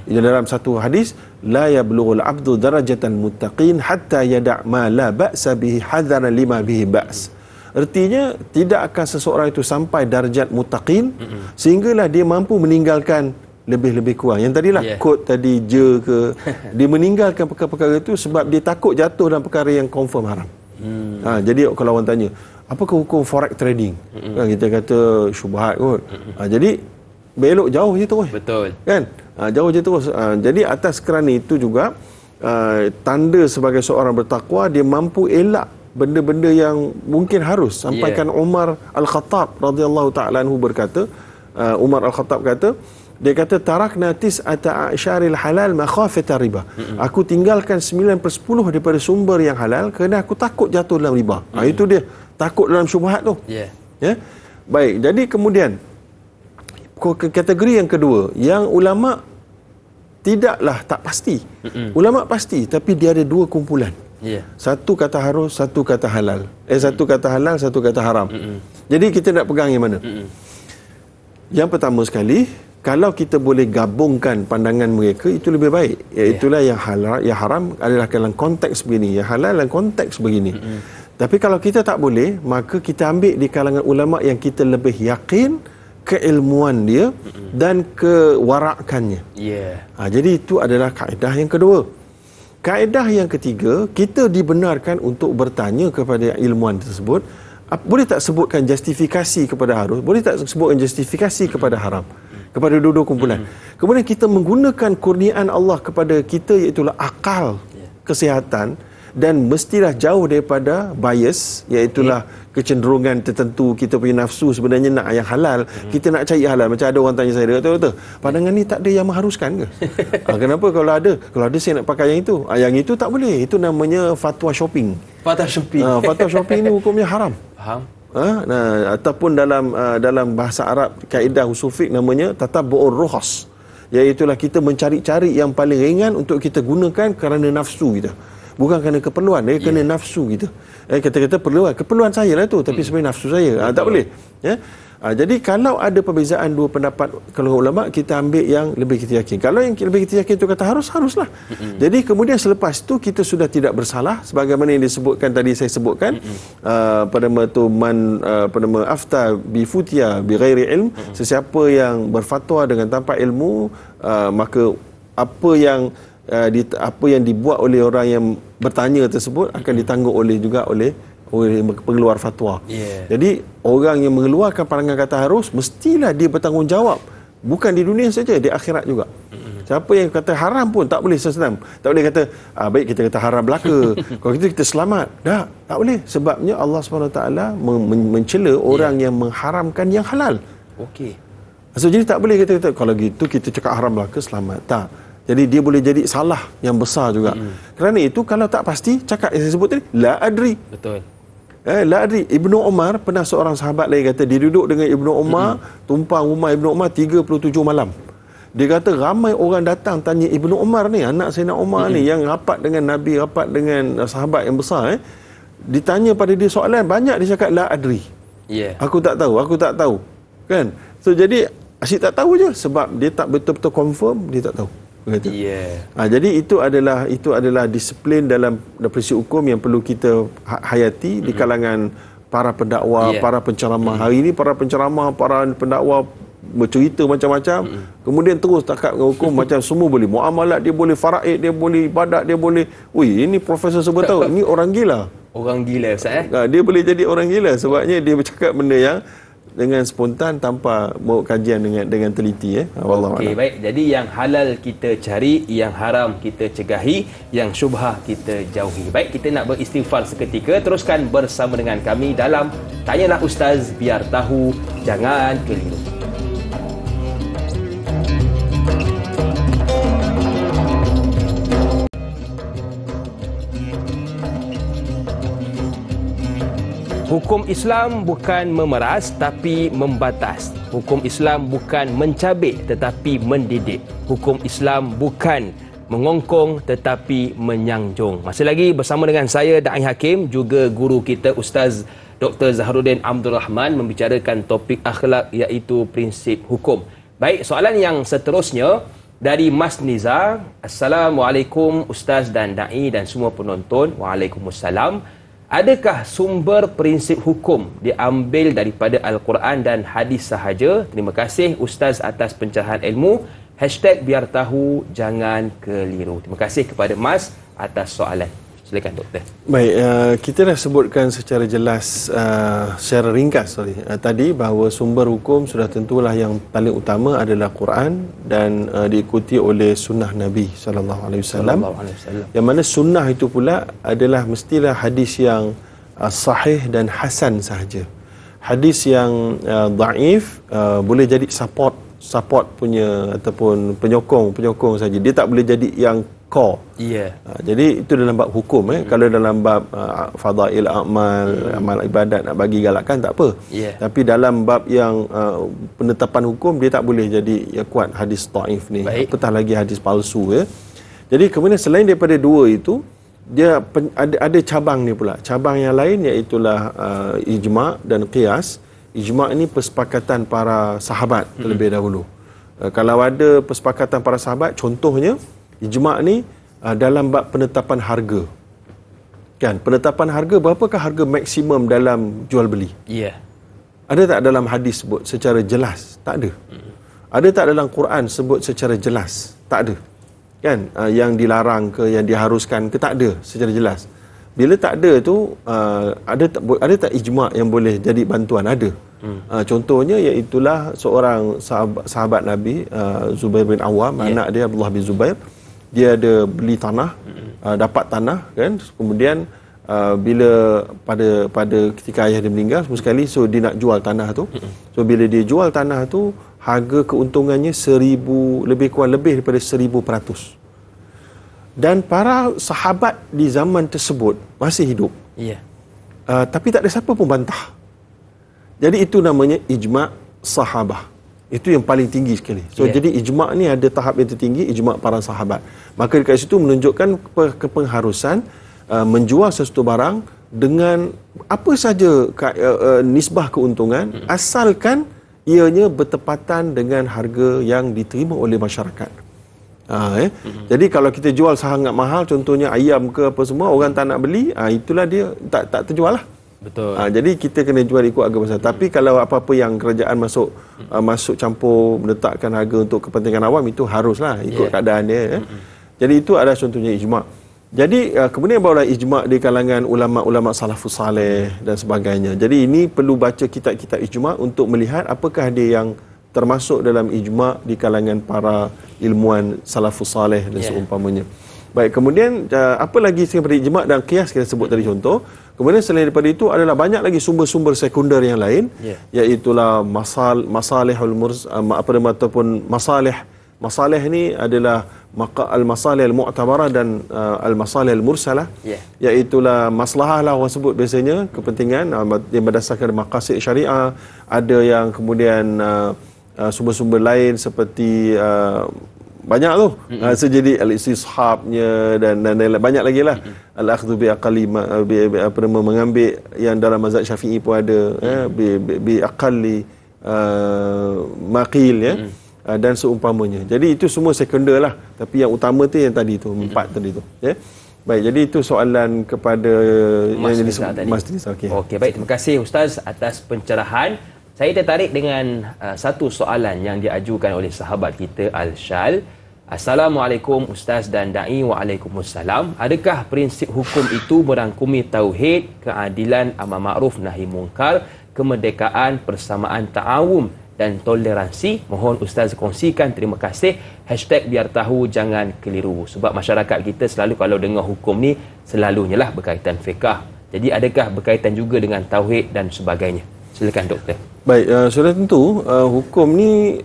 Speaker 2: Dalam satu hadis, la yablughul abdu darajatan muttaqin hatta yada' ma la ba'sa bihi hadzara lima bihi ba's. Artinya tidak akan seseorang itu sampai darjat muttaqin sehinggalah dia mampu meninggalkan lebih-lebih kurang. Yang tadilah kod tadi je ke, dia meninggalkan perkara-perkara itu sebab dia takut jatuh dalam perkara yang confirm haram. Jadi kalau orang tanya, apakah hukum forex trading? Kita kata syubhat kot. Jadi belok jauh je terus. Betul. Kan? Jauh je terus. Jadi atas kerana itu juga tanda sebagai seorang bertakwa, dia mampu elak benda-benda yang mungkin harus. Sampaikan Umar Al-Khattab radhiyallahu ta'ala anhu berkata, Umar Al-Khattab kata, dia kata tarakna tis'ata a'syaril halal makhafata riba. Aku tinggalkan 9/10 daripada sumber yang halal kerana aku takut jatuh dalam riba. Itu dia, takut dalam syubhat tu. Baik, jadi kemudian kategori yang kedua, yang ulama tidaklah tak pasti. Ulama pasti, tapi dia ada dua kumpulan. Satu kata harus, satu kata halal. Satu kata halal, satu kata haram. Jadi kita nak pegang yang mana? Yang pertama sekali, kalau kita boleh gabungkan pandangan mereka, itu lebih baik. Iaitulah yang halal, yang haram adalah dalam konteks begini, yang halal dalam konteks begini. Tapi kalau kita tak boleh, maka kita ambil di kalangan ulama yang kita lebih yakin keilmuan dia dan kewarakannya. Jadi itu adalah kaedah yang kedua. Kaedah yang ketiga, kita dibenarkan untuk bertanya kepada ilmuwan tersebut, boleh tak sebutkan justifikasi kepada harus, boleh tak sebutkan justifikasi kepada haram, kepada dua-dua kumpulan. Kemudian kita menggunakan kurniaan Allah kepada kita, iaitu akal, kesihatan, dan mestilah jauh daripada bias, iaitulah kecenderungan tertentu. Kita punya nafsu sebenarnya nak yang halal, kita nak cari halal. Macam ada orang tanya saya, dia kata, pandangan ni tak ada yang mengharuskan ke? Kenapa kalau ada saya nak pakai yang itu? Yang itu tak boleh. Itu namanya fatwa shopping. Fatwa shopping. Fatwa shopping ni hukumnya haram. Faham. Ataupun dalam bahasa Arab, kaedah usul fiqh namanya tatabbu'ur rukhas. Iaitulah kita mencari-cari yang paling ringan untuk kita gunakan kerana nafsu kita. Bukan kerana keperluan, dia kena nafsu kita. Kata-kata keperluan saya lah tu, tapi sebenarnya nafsu saya. Tak boleh. Jadi kalau ada perbezaan dua pendapat kalau ulama, kita ambil yang lebih kita yakin. Kalau yang lebih kita yakin itu kata haruslah. Jadi kemudian selepas itu kita sudah tidak bersalah, sebagaimana yang disebutkan tadi, saya sebutkan pada tu man afta bi futia bi ghairi ilm, sesiapa yang berfatwa dengan tanpa ilmu, maka apa yang dibuat oleh orang yang bertanya tersebut akan ditanggung oleh pengeluar fatwa. Jadi orang yang mengeluarkan pandangan kata harus, mestilah dia bertanggungjawab, bukan di dunia saja, di akhirat juga. Siapa yang kata haram pun tak boleh senang. Tak boleh kata baik kita kata haram belaka. Kalau kita selamat. Tak boleh. Sebabnya Allah SWT mencela orang yang mengharamkan yang halal. So jadi tak boleh kita kata kalau gitu kita cakap haram belaka selamat. Tak. Jadi dia boleh jadi salah yang besar juga. Kerana itu kalau tak pasti, cakap yang saya sebut tadi, la adri. Betul. La adri. Ibnu Umar, pernah seorang sahabat lain kata, dia duduk dengan Ibnu Umar, tumpang rumah Ibnu Umar 37 malam. Dia kata ramai orang datang tanya Ibnu Umar ni, anak Sayyidina Umar ni, yang rapat dengan Nabi, rapat dengan sahabat yang besar. Ditanya pada dia soalan, banyak dia cakap la adri. Aku tak tahu. Kan? So jadi, asyik tak tahu je. Sebab dia tak betul-betul confirm, dia tak tahu. Jadi itu adalah disiplin dalam prinsip hukum yang perlu kita hayati di kalangan para pendakwa, para penceramah. Hari ini para penceramah, para pendakwa bercerita macam-macam, kemudian terus takat dengan hukum macam semua boleh muamalat, dia boleh faraid, dia boleh ibadat, dia boleh, ini profesor sebut tahu, ini orang gila.
Speaker 1: Orang gila Ustaz
Speaker 2: Dia boleh jadi orang gila sebabnya dia bercakap benda yang dengan spontan tanpa mau kajian dengan teliti.
Speaker 1: Okey, baik. Jadi yang halal kita cari, yang haram kita cegahi, yang syubhah kita jauhi. Baik, kita nak beristighfar seketika. Teruskan bersama dengan kami dalam Tanyalah Ustaz, biar tahu, jangan keliru. Hukum Islam bukan memeras tapi membatas. Hukum Islam bukan mencabik tetapi mendidik. Hukum Islam bukan mengongkong tetapi menyanjung. Masih lagi bersama dengan saya Da'i Hakim, juga guru kita Ustaz Dr. Zaharuddin Abdul Rahman, membicarakan topik akhlak iaitu prinsip hukum. Baik, soalan yang seterusnya dari Mas Niza. Assalamualaikum Ustaz dan Da'i dan semua penonton. Waalaikumsalam. Adakah sumber prinsip hukum diambil daripada Al-Quran dan hadis sahaja? Terima kasih Ustaz atas pencerahan ilmu. #biar tahu, jangan keliru. Terima kasih kepada Mas atas soalan. Silakan Doktor.
Speaker 2: Baik, kita dah sebutkan secara jelas, secara ringkas tadi bahawa sumber hukum sudah tentulah yang paling utama adalah Quran dan diikuti oleh sunnah Nabi SAW. Yang mana sunnah itu pula adalah mestilah hadis yang sahih dan hasan sahaja. Hadis yang dhaif boleh jadi support punya ataupun penyokong saja. Dia tak boleh jadi yang core. Jadi itu dalam bab hukum. Kalau dalam bab fadail amal, amal ibadat nak bagi galakkan tak apa. Tapi dalam bab yang penetapan hukum, dia tak boleh jadi yang kuat hadis dhaif ni. Apatah lagi hadis palsu. Jadi kemudian selain daripada dua itu, dia ada cabang ni pula. Cabang yang lain iaitulah ijma' dan qiyas. Ijma' ini persepakatan para sahabat terlebih dahulu. Kalau ada persepakatan para sahabat, contohnya ijma' ni dalam bab penetapan harga. Kan, penetapan harga, berapakah harga maksimum dalam jual beli? Ada tak dalam hadis sebut secara jelas? Tak ada. Ada tak dalam Quran sebut secara jelas? Tak ada. Kan, yang dilarang ke, yang diharuskan ke, tak ada secara jelas. Bila tak ada tu, ada tak ijma' yang boleh jadi bantuan? Ada. Contohnya iaitulah seorang sahabat Nabi, Zubair bin Awam, anak dia Abdullah bin Zubair. Dia ada beli tanah, dapat tanah kan, kemudian bila pada ketika ayah dia meninggal semua sekali, so dia nak jual tanah tu. So bila dia jual tanah tu, harga keuntungannya 1000, lebih kurang lebih daripada 1000%. Dan para sahabat di zaman tersebut masih hidup. Tapi tak ada siapa pun bantah. Jadi itu namanya ijma' sahabah. Itu yang paling tinggi sekali. So jadi ijma' ni ada tahap yang tertinggi, ijma' para sahabat. Maka dekat situ menunjukkan kepengharusan menjual sesuatu barang dengan apa saja nisbah keuntungan, asalkan ianya bertepatan dengan harga yang diterima oleh masyarakat. Jadi kalau kita jual sangat mahal, contohnya ayam ke apa semua, orang tak nak beli, itulah dia tak terjual lah.
Speaker 1: Betul.
Speaker 2: Jadi kita kena jual ikut harga pasar. Tapi kalau apa-apa yang kerajaan masuk campur menetapkan harga untuk kepentingan awam, itu haruslah ikut keadaan dia. Jadi itu adalah contohnya ijma'. Jadi kemudian barulah ijma' di kalangan ulama-ulama salafus saleh dan sebagainya. Jadi ini perlu baca kitab-kitab ijma' untuk melihat apakah dia yang termasuk dalam ijma' di kalangan para ilmuwan salafus saleh dan seumpamanya. Baik, kemudian apa lagi selain daripada ijma' dan qiyas kita sebut tadi contoh. Kemudian selain daripada itu adalah banyak lagi sumber-sumber sekunder yang lain, iaitulah masalihul ataupun masalih ni adalah al-masalih al-mu'tabarah dan al-masalih al-mursalah, iaitulah maslahah lah orang sebut biasanya, kepentingan yang berdasarkan maqasid syariah. Ada yang kemudian sumber-sumber lain seperti banyak tu. So jadi al-istishabnya dan banyak lagi lah. Al-akhdhu bi aqalli mengambil yang dalam mazhab Syafi'i pun ada, bi aqalli maqil dan seumpamanya. Jadi itu semua sekunder lah. Tapi yang utama tu yang tadi tu, 4 tadi tu. Baik, jadi itu soalan kepada
Speaker 1: Mas Rizal tadi.
Speaker 2: Mas Rizal.
Speaker 1: Okey, baik. Terima kasih Ustaz atas pencerahan. Saya tertarik dengan satu soalan yang diajukan oleh sahabat kita Al-Shal. Assalamualaikum Ustaz dan Da'i. Waalaikumsalam. Adakah prinsip hukum itu merangkumi tauhid, keadilan, amar ma'ruf nahi mungkar, kemerdekaan, persamaan, ta'awun dan toleransi? Mohon Ustaz kongsikan. Terima kasih. #biar tahu jangan keliru. Sebab masyarakat kita selalu kalau dengar hukum ni selalunya lah berkaitan fiqah. Jadi adakah berkaitan juga dengan tauhid dan sebagainya? Silakan doktor.
Speaker 2: Baik, sudah tentu hukum ni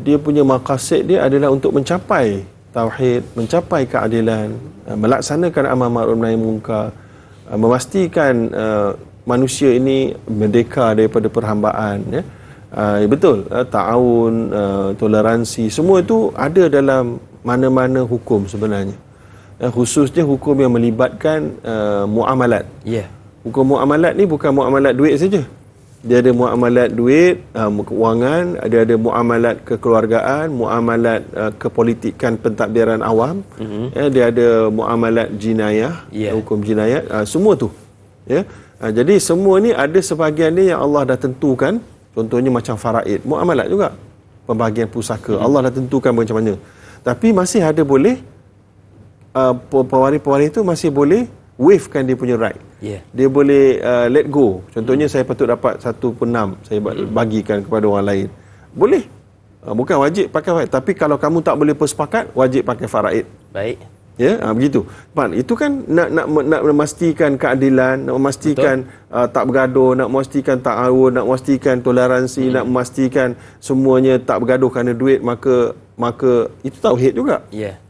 Speaker 2: dia punya maqasid dia adalah untuk mencapai tauhid, mencapai keadilan, melaksanakan amar ma'ruf nahi munkar, memastikan manusia ini merdeka daripada perhambaan, ya. Betul, ta'awun, toleransi, semua itu ada dalam mana-mana hukum sebenarnya. Khususnya hukum yang melibatkan muamalat.
Speaker 1: Ya.
Speaker 2: Hukum muamalat ni bukan muamalat duit saja. Dia ada muamalat duit, kewangan, ada muamalat kekeluargaan, muamalat kepolitikan pentadbiran awam, dia ada muamalat jinayah, hukum jinayat, semua tu. Ya. Jadi semua ni ada sebahagian ni yang Allah dah tentukan, contohnya macam faraid, muamalat juga, pembahagian pusaka, Allah dah tentukan macam mana. Tapi masih ada boleh, pewaris-pewaris tu masih boleh waivekan dia punya right. Dia boleh let go. Contohnya saya patut dapat 1/6, saya bagikan kepada orang lain. Boleh. Bukan wajib pakai faraid, tapi kalau kamu tak boleh bersepakat, wajib pakai faraid.
Speaker 1: Baik.
Speaker 2: Ya, begitu. Itu kan nak memastikan keadilan, nak memastikan tak bergaduh, nak memastikan ta'awun, nak memastikan toleransi, nak memastikan semuanya tak bergaduh kerana duit, maka itu tauhid juga.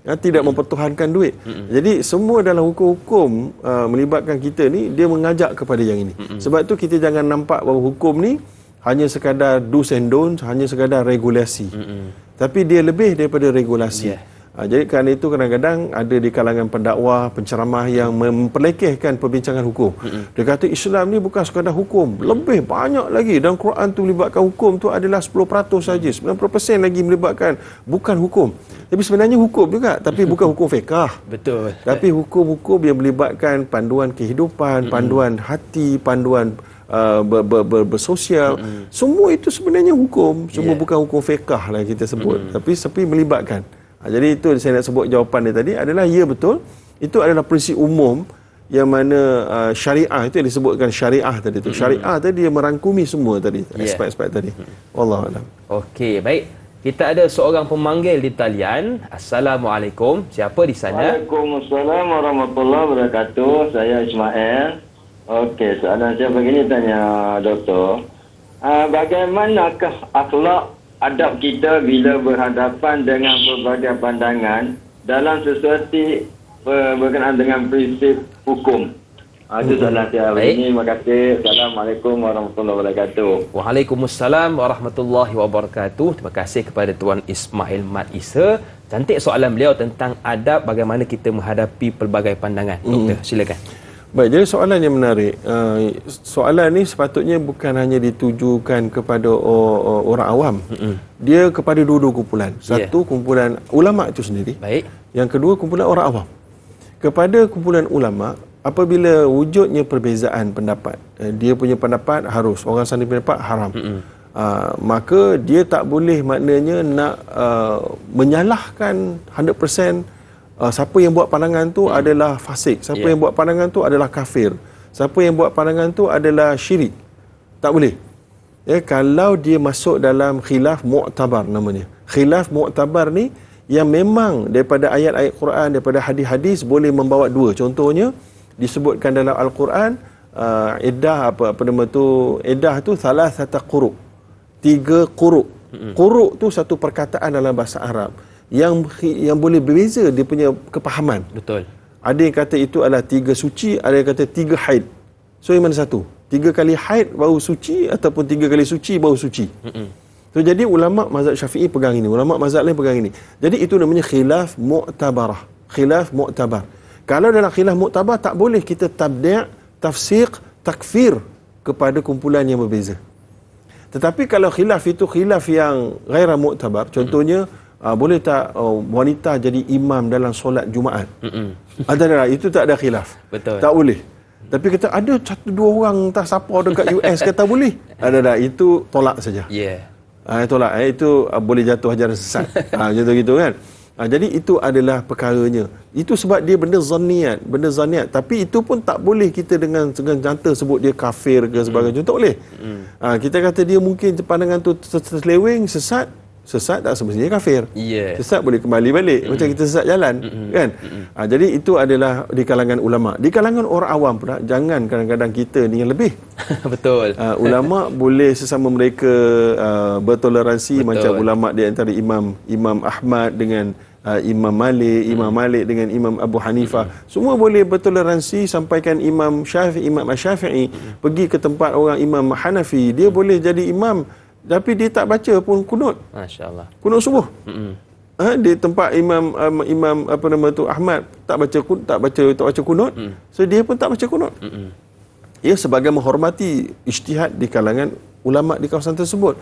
Speaker 2: Tidak mempertuhankan duit. Jadi semua dalam hukum-hukum melibatkan kita ni, dia mengajak kepada yang ini. Sebab tu kita jangan nampak bahawa hukum ni hanya sekadar do's and don'ts, hanya sekadar regulasi. Tapi dia lebih daripada regulasi. Jadi kerana itu kadang-kadang ada di kalangan pendakwah, penceramah yang memperlekehkan perbincangan hukum. Dia kata Islam ni bukan sekadar hukum, lebih banyak lagi. Dan Quran tu melibatkan hukum tu adalah 10% saja, 90% lagi melibatkan bukan hukum. Tapi sebenarnya hukum juga, tapi bukan hukum fiqah.
Speaker 1: Betul.
Speaker 2: Tapi hukum-hukum yang melibatkan panduan kehidupan, panduan hati, panduan bersosial, semua itu sebenarnya hukum. Semua bukan hukum fiqah lah kita sebut, tapi melibatkan. Jadi itu saya nak sebut jawapan dia tadi adalah ya, betul. Itu adalah prinsip umum yang mana syariah itu yang disebutkan syariah tadi tu. Syariah tadi dia merangkumi semua tadi, aspek-aspek tadi. Wallahu a'lam.
Speaker 1: Okey, baik. Kita ada seorang pemanggil di talian. Assalamualaikum. Siapa di sana?
Speaker 4: Waalaikumsalam warahmatullahi wabarakatuh. Saya Ismail. Okey, soalan saya begini tanya doktor. Bagaimanakah akhlak adab kita bila berhadapan dengan berbagai pandangan dalam sesuatu berkenaan dengan prinsip hukum? Itu soalan saya hari ini. Terima kasih. Assalamualaikum warahmatullahi wabarakatuh.
Speaker 1: Waalaikumsalam warahmatullahi wabarakatuh. Terima kasih kepada Tuan Ismail Mat Isa. Cantik soalan beliau tentang adab bagaimana kita menghadapi pelbagai pandangan. Doktor, silakan.
Speaker 2: Baik, jadi soalan yang menarik. Soalan ni sepatutnya bukan hanya ditujukan kepada orang awam. Dia kepada dua-dua kumpulan. Satu, kumpulan ulama' itu sendiri.
Speaker 1: Baik.
Speaker 2: Yang kedua, kumpulan orang awam. Kepada kumpulan ulama', apabila wujudnya perbezaan pendapat, dia punya pendapat harus, orang sana pendapat haram, maka dia tak boleh maknanya nak menyalahkan 100% siapa yang buat pandangan tu adalah fasik, siapa yang buat pandangan tu adalah kafir, siapa yang buat pandangan tu adalah syirik. Tak boleh. Ya, kalau dia masuk dalam khilaf mu'tabar namanya. Khilaf mu'tabar ni yang memang daripada ayat-ayat Quran, daripada hadis-hadis boleh membawa dua. Contohnya disebutkan dalam Al-Quran, iddah apa nama tu, iddah tu thalathata quru', 3 quru'. Quru' tu satu perkataan dalam bahasa Arab yang boleh berbeza dia punya kepahaman.
Speaker 1: Betul.
Speaker 2: Ada yang kata itu adalah 3 suci, ada yang kata 3 haid. So yang mana satu? 3 kali haid baru suci ataupun 3 kali suci baru suci. So jadi ulama mazhab Syafi'i pegang ini, ulama mazhab lain pegang ini. Jadi itu namanya khilaf mu'tabarah. Khilaf mu'tabar. Kalau dalam khilaf mu'tabar tak boleh kita tabdi', tafsiq, takfir kepada kumpulan yang berbeza. Tetapi kalau khilaf itu khilaf yang ghaira mu'tabar, contohnya boleh tak wanita jadi imam dalam solat Jumaat? Ada, itu tak ada khilaf.
Speaker 1: Betul.
Speaker 2: Tak boleh. Tapi kata ada satu dua orang entah siapa dekat US kata boleh. Ada itu tolak saja. Tolak. Itu boleh jatuh ajaran sesat. Macam tu gitu kan. Jadi itu adalah perkaranya. Itu sebab dia benda zaniat. Tapi itu pun tak boleh kita dengan nyata sebut dia kafir ke sebagainya. Tak boleh. Kita kata dia mungkin pandangan tu terseleweng, sesat tak semestinya kafir. Sesat boleh kembali balik. Macam kita sesat jalan. Kan? Jadi itu adalah di kalangan ulama. Di kalangan orang awam pula, jangan kadang-kadang kita ni yang lebih.
Speaker 1: Betul.
Speaker 2: Ulama boleh sesama mereka bertoleransi. Macam ulama di antara Imam Ahmad dengan Imam Malik dengan Imam Abu Hanifah. Semua boleh bertoleransi. Sampaikan Imam Syafi'i pergi ke tempat orang Imam Hanafi, dia boleh jadi imam tapi dia tak baca pun kunut.
Speaker 1: Masya-Allah.
Speaker 2: Kunut subuh. Di tempat Imam Ahmad tak baca kunut. So dia pun tak baca kunut. Ya, sebagai menghormati ijtihad di kalangan ulama di kawasan tersebut.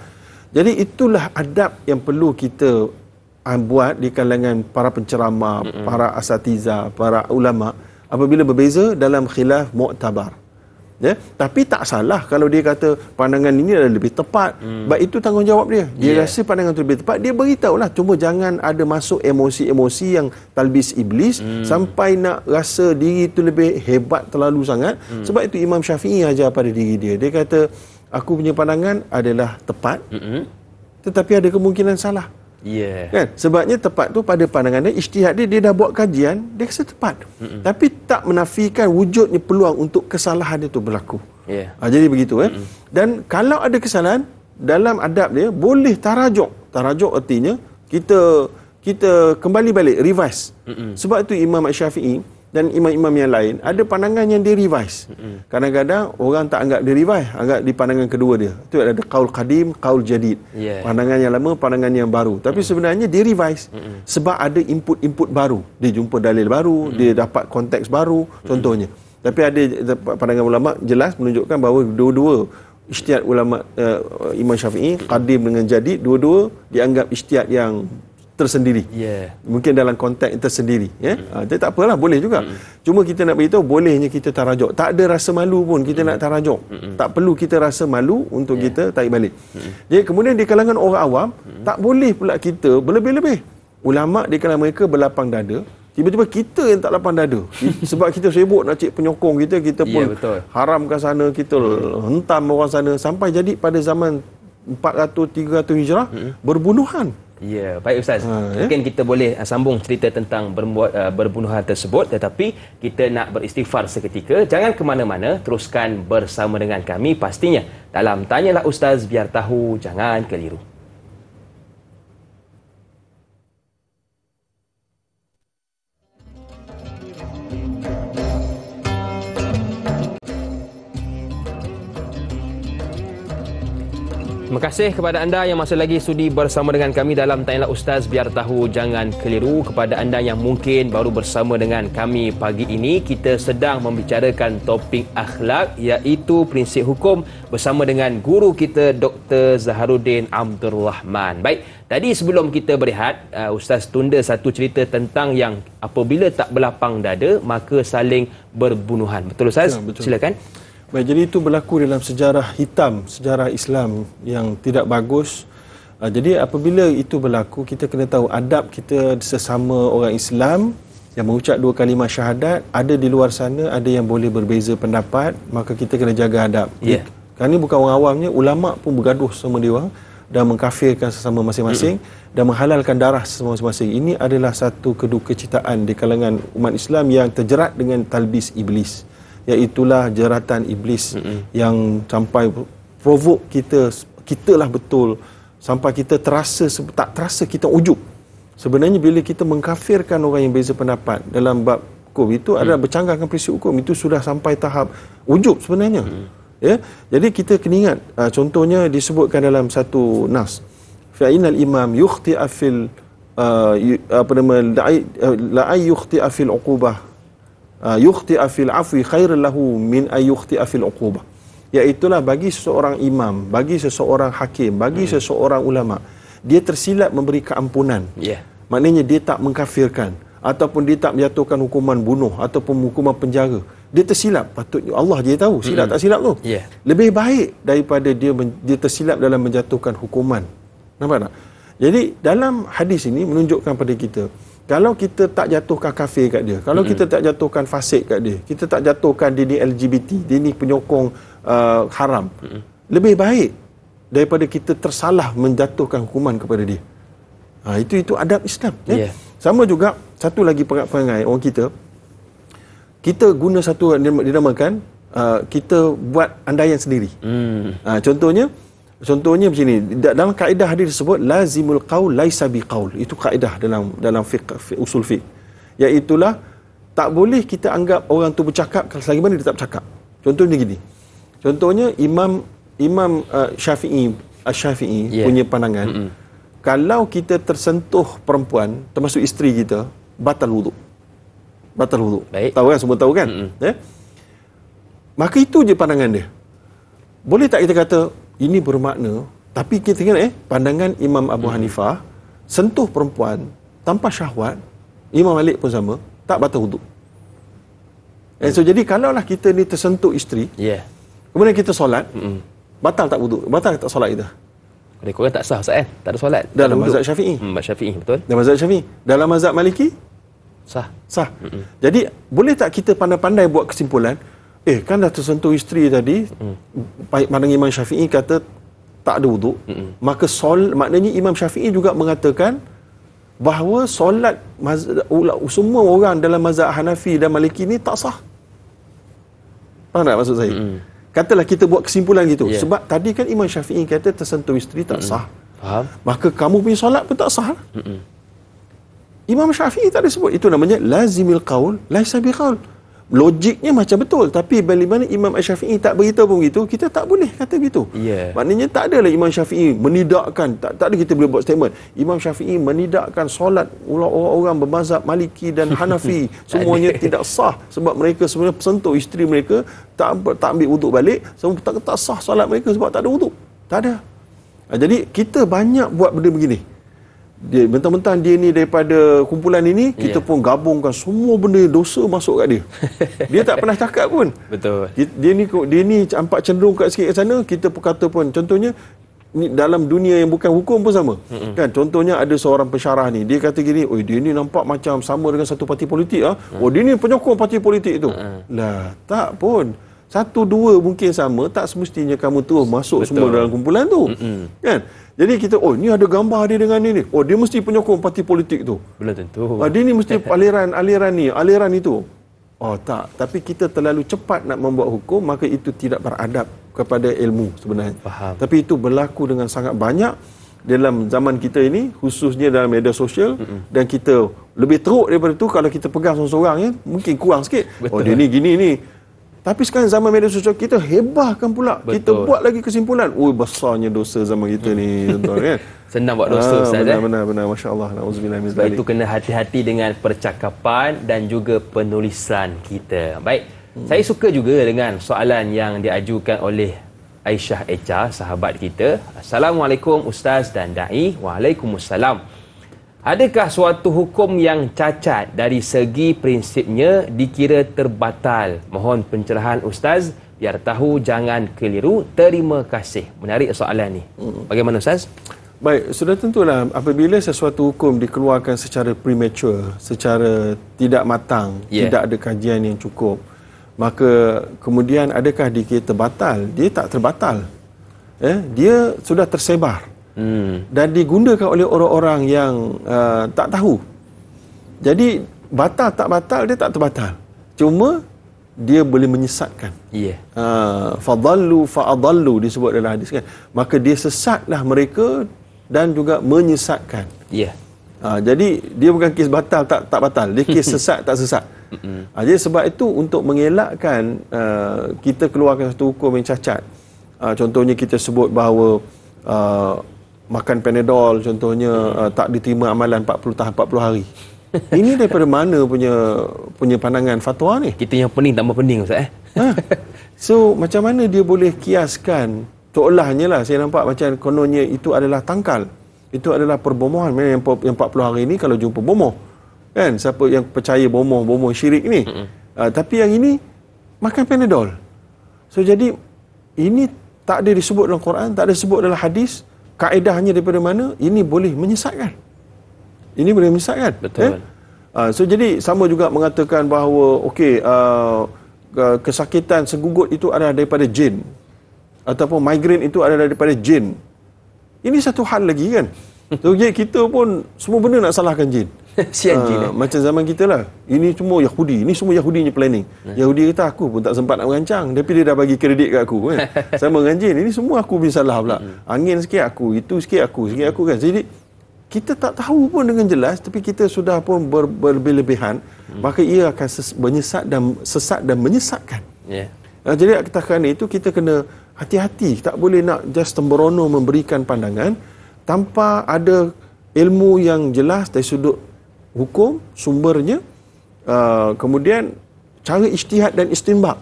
Speaker 2: Jadi itulah adab yang perlu kita buat di kalangan para penceramah, para asatiza, para ulama apabila berbeza dalam khilaf mu'tabar. Ya, tapi tak salah kalau dia kata pandangan ini adalah lebih tepat. Baik, itu tanggungjawab dia. Dia rasa pandangan itu lebih tepat, dia beritahulah. Cuma jangan ada masuk emosi-emosi yang talbis iblis sampai nak rasa diri itu lebih hebat terlalu sangat. Sebab itu Imam Syafi'i ajar pada diri dia. Dia kata, aku punya pandangan adalah tepat, tetapi ada kemungkinan salah. Kan? Sebabnya tepat tu pada pandangan dia, ijtihad dia dah buat kajian, dia rasa tepat. Tapi tak menafikan wujudnya peluang untuk kesalahan itu berlaku. Jadi begitu. Dan kalau ada kesalahan dalam adab dia, boleh tarajuk. Tarajuk artinya kita kembali balik, revise. Sebab itu Imam Syafi'i dan imam-imam yang lain ada pandangan yang dia revise. Kadang-kadang orang tak anggap dia revise, anggap di pandangan kedua dia. Itu ada qaul qadim, qaul jadid. Pandangan yang lama, pandangan yang baru. Tapi sebenarnya dia revise sebab ada input-input baru. Dia jumpa dalil baru, dia dapat konteks baru contohnya. Tapi ada pandangan ulama jelas menunjukkan bahawa dua-dua ijtihad ulama Imam Syafi'i, qadim dengan jadid, dua-dua dianggap ijtihad yang tersendiri. Mungkin dalam konteks tersendiri. Tapi tak apalah, boleh juga. Cuma kita nak beritahu, bolehnya kita tarajuk. Tak ada rasa malu pun kita nak tarajuk. Tak perlu kita rasa malu untuk kita tarik balik. Jadi kemudian di kalangan orang awam, tak boleh pula kita berlebih-lebih. Ulama di kalangan mereka berlapang dada, tiba-tiba kita yang tak lapang dada. Sebab kita sibuk nak cek penyokong kita pun haramkan sana, kita hentam orang sana, sampai jadi pada zaman 400-300 Hijrah berbunuhan.
Speaker 1: Baik Ustaz. Mungkin kita boleh sambung cerita tentang berbunuhan tersebut, tetapi kita nak beristighfar seketika. Jangan ke mana-mana, teruskan bersama dengan kami pastinya dalam Tanyalah Ustaz, biar tahu jangan keliru. Terima kasih kepada anda yang masih lagi sudi bersama dengan kami dalam Tanyalah Ustaz, biar tahu jangan keliru. Kepada anda yang mungkin baru bersama dengan kami pagi ini, kita sedang membicarakan topik akhlak, iaitu prinsip hukum bersama dengan guru kita Dr. Zaharuddin Abdul Rahman. Baik, tadi sebelum kita berehat, Ustaz tunda satu cerita tentang yang apabila tak berlapang dada maka saling berbunuhan. Betul Ustaz?
Speaker 2: Betul.
Speaker 1: Silakan.
Speaker 2: Baik, jadi itu berlaku dalam sejarah hitam, sejarah Islam yang tidak bagus. Jadi apabila itu berlaku, kita kena tahu adab kita sesama orang Islam yang mengucap dua kalimah syahadat. Ada di luar sana, ada yang boleh berbeza pendapat, maka kita kena jaga adab. Kerana bukan orang awamnya, ulama pun bergaduh sama dia orang dan mengkafirkan sesama masing-masing dan menghalalkan darah sesama masing-masing. Ini adalah satu keduka citaan di kalangan umat Islam yang terjerat dengan talbis iblis. Iaitulah jeratan iblis yang sampai provoke kita lah betul, sampai kita tak terasa kita ujub. Sebenarnya bila kita mengkafirkan orang yang beza pendapat dalam bab hukum, itu adalah bercanggahkan prinsip hukum. Itu sudah sampai tahap ujub sebenarnya. Jadi kita kena ingat, contohnya disebutkan dalam satu nas, fa innal imam yukhti'a fil yukhti'a fil uqubah yukhti'a fil afwi khairul lahu min ay yukhti'a fil uqubah. Iaitulah bagi seseorang imam, bagi seseorang hakim, bagi seseorang ulama, dia tersilap memberi keampunan. Maknanya dia tak mengkafirkan. ataupun dia tak menjatuhkan hukuman bunuh ataupun hukuman penjara, dia tersilap, patutnya Allah je tahu silap tak silap tu. Lebih baik daripada dia tersilap dalam menjatuhkan hukuman. Nampak tak? Jadi dalam hadis ini menunjukkan pada kita, kalau kita tak jatuhkan kafir kat dia, kalau kita tak jatuhkan fasik kat dia, kita tak jatuhkan dia ni LGBT, dia ni penyokong haram, lebih baik daripada kita tersalah menjatuhkan hukuman kepada dia. Itu adab Islam. Sama juga satu lagi perangai orang kita guna satu dinamakan kita buat andaian sendiri. Contohnya macam ni, dalam kaedah hadis disebut lazimul qaul laisa biqaul. Itu kaedah dalam fiqh, usul fiqh. Iaitulah tak boleh kita anggap orang tu bercakap selagi mana dia tak bercakap. Contohnya gini. Contohnya Imam Syafi'i punya pandangan, kalau kita tersentuh perempuan termasuk isteri kita, batal wuduk. Tahu kan, semua tahu kan? Maka itu je pandangan dia. Boleh tak kita kata ini bermakna, tapi kita tengok pandangan Imam Abu Hanifah, sentuh perempuan tanpa syahwat, Imam Malik pun sama, tak batal wuduk. So jadi kalaulah kita ni tersentuh isteri, kemudian kita solat, batal tak wuduk? Batal tak solat kita?
Speaker 1: Oleh korang tak sah Ustaz kan? Tak ada solat.
Speaker 2: Dalam mazhab Syafi'i.
Speaker 1: Syafi'i, betul.
Speaker 2: Dalam mazhab Syafi'i. Dalam mazhab Maliki? Sah. Jadi boleh tak kita pandai-pandai buat kesimpulan, kan dah tersentuh isteri tadi, pandang Imam Syafi'i kata tak ada wuduk, maka maknanya Imam Syafi'i juga mengatakan bahawa solat semua orang dalam mazhab Hanafi dan Maliki ni tak sah. Faham tak maksud saya? Katalah kita buat kesimpulan gitu. Sebab tadi kan Imam Syafi'i kata tersentuh isteri tak sah.
Speaker 1: Faham.
Speaker 2: Maka kamu punya solat pun tak sah. Imam Syafi'i tak ada sebut. Itu namanya lazimil qaul laisa biqaul. Logiknya macam betul, tapi bagaimana Imam Syafi'i tak beritahu pun begitu, kita tak boleh kata begitu. Maknanya tak adalah Imam Syafi'i menidakkan, tak ada kita boleh buat statement Imam Syafi'i menidakkan solat orang-orang bermazhab Maliki dan Hanafi semuanya tidak sah sebab mereka sebenarnya sentuh isteri mereka, tak ambil wuduk balik, semua tak sah solat mereka sebab tak ada wuduk. Tak ada. Jadi kita banyak buat benda begini. Dia mentang-mentang dia ni daripada kumpulan ini, kita pun gabungkan semua benda dosa masuk kat dia. Dia tak pernah cakap pun.
Speaker 1: Betul.
Speaker 2: Dia ni nampak cenderung kat sikit kat sana, kita pun kata pun. Contohnya ni dalam dunia yang bukan hukum pun sama. Kan contohnya ada seorang pensyarah ni, dia kata gini, "Oi, dia ni nampak macam sama dengan satu parti politik ah." Oh, dia ni penyokong parti politik tu. Lah, tak pun. Satu dua mungkin sama, tak semestinya kamu terus masuk semua dalam kumpulan tu. Kan? Jadi kita, ni ada gambar dia dengan ni. Oh, dia mesti penyokong parti politik tu.
Speaker 1: Belum tentu.
Speaker 2: Dia ni mesti aliran itu. Oh, tak. Tapi kita terlalu cepat nak membuat hukum, maka itu tidak beradab kepada ilmu sebenarnya.
Speaker 1: Faham.
Speaker 2: Tapi itu berlaku dengan sangat banyak dalam zaman kita ini, khususnya dalam media sosial. Dan kita lebih teruk daripada itu kalau kita pegang seorang-seorang ya, mungkin kurang sikit.
Speaker 1: Betul.
Speaker 2: Oh, dia ni gini ni. Tapi sekarang zaman media sosial kita hebahkan pula. Betul. Kita buat lagi kesimpulan. Besarnya dosa zaman kita ni, tuan kan.
Speaker 1: Senang buat dosa Ustaz.
Speaker 2: Benar. Masya-Allah. Nauzubillah min zalik.
Speaker 1: Itu kena hati-hati dengan percakapan dan juga penulisan kita. Baik. Saya suka juga dengan soalan yang diajukan oleh Aisyah Echa, sahabat kita. Assalamualaikum Ustaz dan Da'i. Waalaikumsalam. Adakah suatu hukum yang cacat dari segi prinsipnya dikira terbatal? Mohon pencerahan Ustaz, biar tahu jangan keliru. Terima kasih. Menarik soalan ni. Bagaimana Ustaz?
Speaker 2: Baik, sudah tentulah apabila sesuatu hukum dikeluarkan secara premature, secara tidak matang, tidak ada kajian yang cukup, maka kemudian adakah dikira terbatal? Dia tak terbatal. Dia sudah tersebar. Dan digunakan oleh orang-orang yang tak tahu. Jadi batal tak batal, dia tak terbatal. Cuma dia boleh menyesatkan. Fadallu fa'adallu disebut dalam hadis kan. Maka dia sesatlah mereka dan juga menyesatkan. Jadi dia bukan kes batal tak batal, dia kes sesat tak sesat. Jadi sebab itu untuk mengelakkan kita keluarkan satu hukum yang cacat. Contohnya kita sebut bahawa makan Panadol contohnya tak diterima amalan 40 hari. Ini daripada mana punya pandangan fatwa ni?
Speaker 1: Kita yang pening tambah pening Ustaz
Speaker 2: So macam mana dia boleh kiaskan? Seolahnya lah saya nampak macam kononnya itu adalah tangkal. Itu adalah perbomohan. Yang 40 hari ni kalau jumpa bomoh. Kan, siapa yang percaya bomoh syirik ni. Tapi yang ini makan Panadol. So jadi ini tak ada disebut dalam Quran, tak ada disebut dalam hadis. Kaedahnya daripada mana? Ini boleh menyesatkan. Ini boleh menyesatkan.
Speaker 1: Betul.
Speaker 2: So jadi sama juga mengatakan bahawa okey, kesakitan segugut itu adalah daripada jin, ataupun migraine itu adalah daripada jin. Ini satu hal lagi kan. So jadi kita pun semua benda nak salahkan jin.
Speaker 1: Sian jin.
Speaker 2: Macam zaman kita lah. Ini semua Yahudi. Ini semua Yahudi punya planning. Yahudi kata aku pun tak sempat nak merancang. Tapi dia dah bagi kredit kat aku kan. Sama dengan jin. Ini semua aku punya salah pula. Angin sikit aku. Itu sikit aku kan. Jadi kita tak tahu pun dengan jelas. Tapi kita sudah pun berlebih-lebihan. Maka ia akan sesat dan menyesatkan. Jadi atas kerana itu kita kena hati-hati. Tak boleh nak just sembrono memberikan pandangan tanpa ada ilmu yang jelas dari sudut hukum, sumbernya, kemudian cara ijtihad dan istinbat.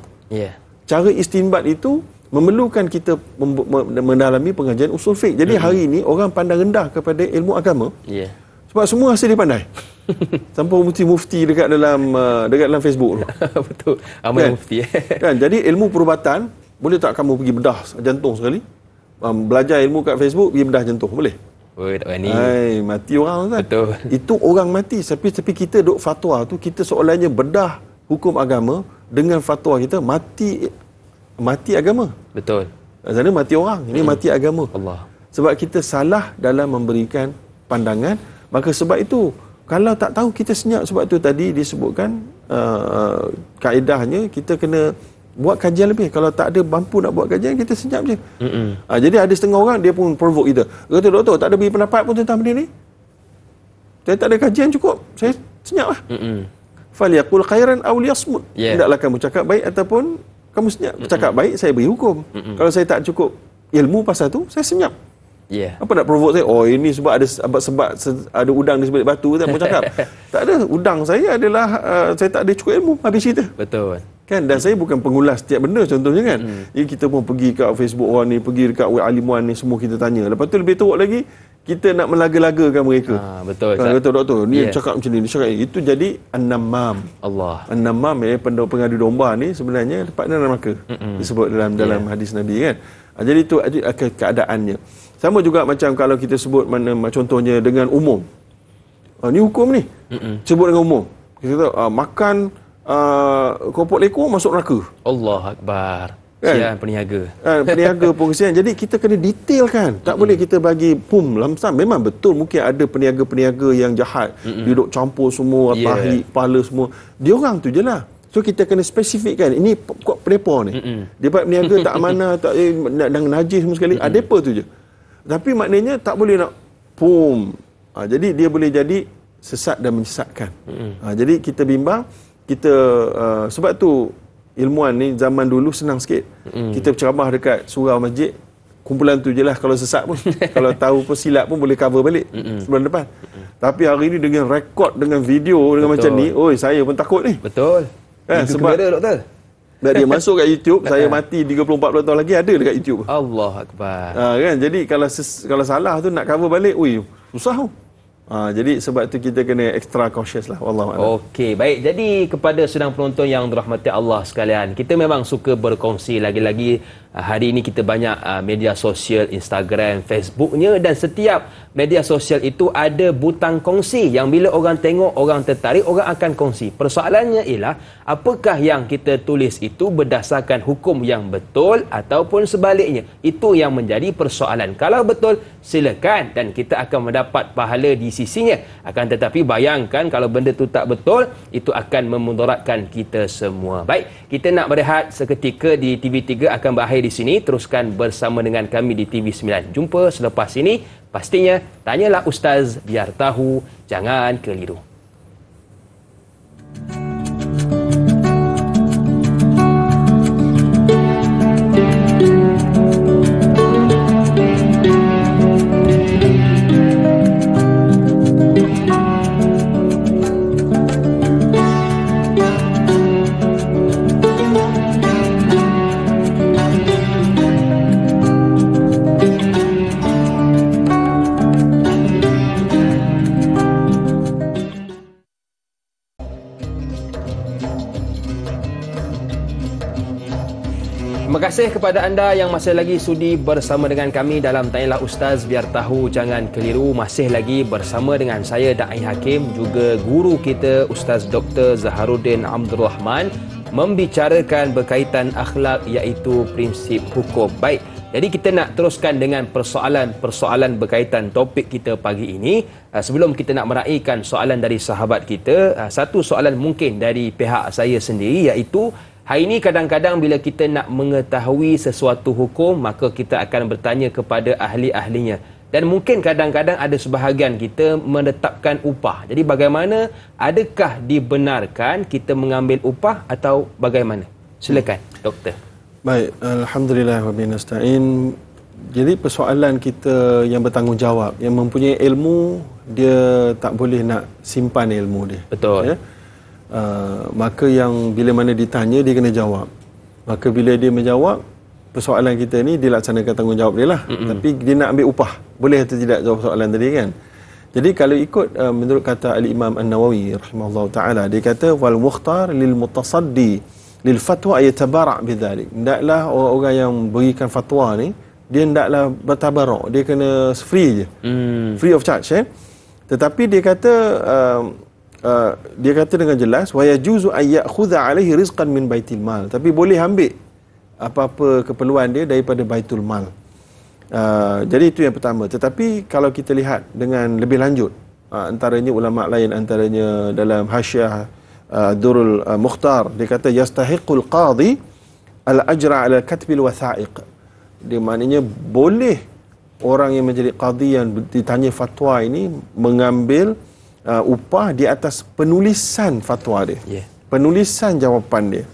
Speaker 2: Cara istinbat itu memerlukan kita mendalami pengajian usul fiqh. Jadi hari ini orang pandang rendah kepada ilmu agama. Sebab semua rasa dia pandai. Sampai mufti dekat dalam Facebook tu.
Speaker 1: Betul. Amal
Speaker 2: kan?
Speaker 1: mufti.
Speaker 2: Kan? Jadi ilmu perubatan, boleh tak kamu pergi bedah jantung sekali? Belajar ilmu kat Facebook, pergi bedah jantung, boleh?
Speaker 1: Oh, tak berani.
Speaker 2: Hai, mati orang kan.
Speaker 1: Betul.
Speaker 2: Itu orang mati. Tapi kita duk fatwa tu, kita seolahnya bedah hukum agama dengan fatwa kita, mati agama.
Speaker 1: Betul.
Speaker 2: Sana mati orang, ini mati agama.
Speaker 1: Allah.
Speaker 2: Sebab kita salah dalam memberikan pandangan. Maka sebab itu, kalau tak tahu kita senyap. Sebab tu tadi disebutkan kaedahnya kita kena buat kajian lebih. Kalau tak ada mampu nak buat kajian, kita senyap je. Jadi ada setengah orang dia pun provoke kita. Kata, doktor tak ada beri pendapat pun tentang benda ni. Saya tak ada kajian cukup. Saya senyap lah. Falyaqul khairan aw liyasmut. Hendaklah kamu cakap baik ataupun kamu senyap. Cakap baik, saya beri hukum. Kalau saya tak cukup ilmu pasal tu, saya senyap. Apa nak provoke saya? Oh, ini sebab ada udang di sebalik batu, tak mau cakap. Tak ada. Udang saya adalah saya tak ada cukup ilmu. Habis cerita.
Speaker 1: Betul.
Speaker 2: Kan, dan saya bukan pengulas setiap benda contohnya kan. Jadi kita pun pergi kat Facebook orang ni, pergi dekat alimuan ni, semua kita tanya. Lepas tu lebih teruk lagi, kita nak melaga-lagakan mereka.
Speaker 1: Betul.
Speaker 2: Kata doktor ni cakap macam ni, dia cakap itu jadi an-namam.
Speaker 1: Allah.
Speaker 2: An-namam pengadu domba ni sebenarnya partner neraka. Disebut dalam hadis Nabi kan. Jadi itu keadaannya. Sama juga macam kalau kita sebut contohnya dengan umum. Ni hukum ni. Sebut dengan umum. Kita kata makan kopok lekor masuk neraka.
Speaker 1: Allah Akbar.
Speaker 2: Kan?
Speaker 1: Sian peniaga.
Speaker 2: Peniaga pun kesian. Jadi kita kena detailkan. Tak boleh kita bagi lamsam. Memang betul mungkin ada peniaga-peniaga yang jahat. Dia duk campur semua, tahi, kepala semua. Dia orang tu je lah. So kita kena spesifikkan. Ini kuat penipu ni. Dia buat peniaga tak amanah, tak najis semua sekali. Depa tu je. Tapi maknanya tak boleh nak jadi dia boleh jadi sesat dan menyesatkan. Jadi kita bimbang. Kita sebab tu ilmuwan ni zaman dulu senang sikit. Kita berceramah dekat surau masjid, kumpulan tu je lah. Kalau sesat pun kalau tahu pun silap pun boleh cover balik sebulan depan. Tapi hari ni dengan rekod, dengan video, dengan macam ni, saya pun takut ni.
Speaker 1: Betul.
Speaker 2: Sebab
Speaker 1: ada, doktor.
Speaker 2: dia masuk kat YouTube, saya mati 30-40 tahun lagi ada dekat YouTube.
Speaker 1: Allah Akbar.
Speaker 2: Kan, jadi kalau salah tu nak cover balik, susah tu. Jadi sebab tu kita kena extra cautious lah. Wallahualam.
Speaker 1: Okey, baik. Jadi kepada sedang penonton yang dirahmati Allah sekalian, kita memang suka berkongsi. Lagi-lagi hari ini kita banyak media sosial, Instagram, Facebooknya, dan setiap media sosial itu ada butang kongsi yang bila orang tengok, orang tertarik, orang akan kongsi. Persoalannya ialah apakah yang kita tulis itu berdasarkan hukum yang betul ataupun sebaliknya. Itu yang menjadi persoalan. Kalau betul, silakan dan kita akan mendapat pahala di sisinya. Akan tetapi bayangkan kalau benda tu tak betul, itu akan memudaratkan kita semua. Baik, kita nak berehat seketika di TV3 akan berakhir di sini. Teruskan bersama dengan kami di TV9. Jumpa selepas ini. Pastinya tanyalah Ustaz, biar tahu, jangan keliru. Terima kasih kepada anda yang masih lagi sudi bersama dengan kami dalam Tanyalah Ustaz Biar Tahu Jangan Keliru. Masih lagi bersama dengan saya Da'i Hakim, juga guru kita Ustaz Dr. Zaharuddin Abdul Rahman, membicarakan berkaitan akhlak iaitu prinsip hukum. Baik, jadi kita nak teruskan dengan persoalan-persoalan berkaitan topik kita pagi ini. Sebelum kita nak meraihkan soalan dari sahabat kita, satu soalan mungkin dari pihak saya sendiri, iaitu hari ini kadang-kadang bila kita nak mengetahui sesuatu hukum, maka kita akan bertanya kepada ahli-ahlinya. Dan mungkin kadang-kadang ada sebahagian kita menetapkan upah. Jadi bagaimana? Adakah dibenarkan kita mengambil upah atau bagaimana? Silakan, Doktor.
Speaker 2: Baik, alhamdulillah wa bihi nasta'in. Jadi persoalan kita yang bertanggungjawab, yang mempunyai ilmu, dia tak boleh nak simpan ilmu dia.
Speaker 1: Betul. Ya?
Speaker 2: Maka yang bila mana ditanya dia kena jawab. Maka bila dia menjawab, persoalan kita ni dilaksanakan tanggungjawab dia lah. Tapi dia nak ambil upah. Boleh atau tidak jawab soalan tadi kan? Jadi kalau ikut menurut kata Al-Imam An-Nawawi rahimahullah ta'ala, dia kata wal mukhtar lil mutasaddi lil fatwa yatabarak bidzalik. Hendaklah orang-orang yang berikan fatwa ni, dia hendaklah bertabarak, dia kena free je. Free of charge. Tetapi dia kata dengan jelas wa yajuzu ay ya'khudha alaihi rizqan min baitil mal. Tapi boleh ambil apa-apa keperluan dia daripada baitul mal. Jadi itu yang pertama. Tetapi kalau kita lihat dengan lebih lanjut, antaranya ulama lain, antaranya dalam Hasyiah Durul Mukhtar, dia kata yastahiqul qadhi al-ajra 'ala katbil wathaiq. Dia maknanya boleh orang yang menjadi qadhi yang ditanya fatwa ini mengambil upah di atas penulisan fatwa dia. Penulisan jawapan dia.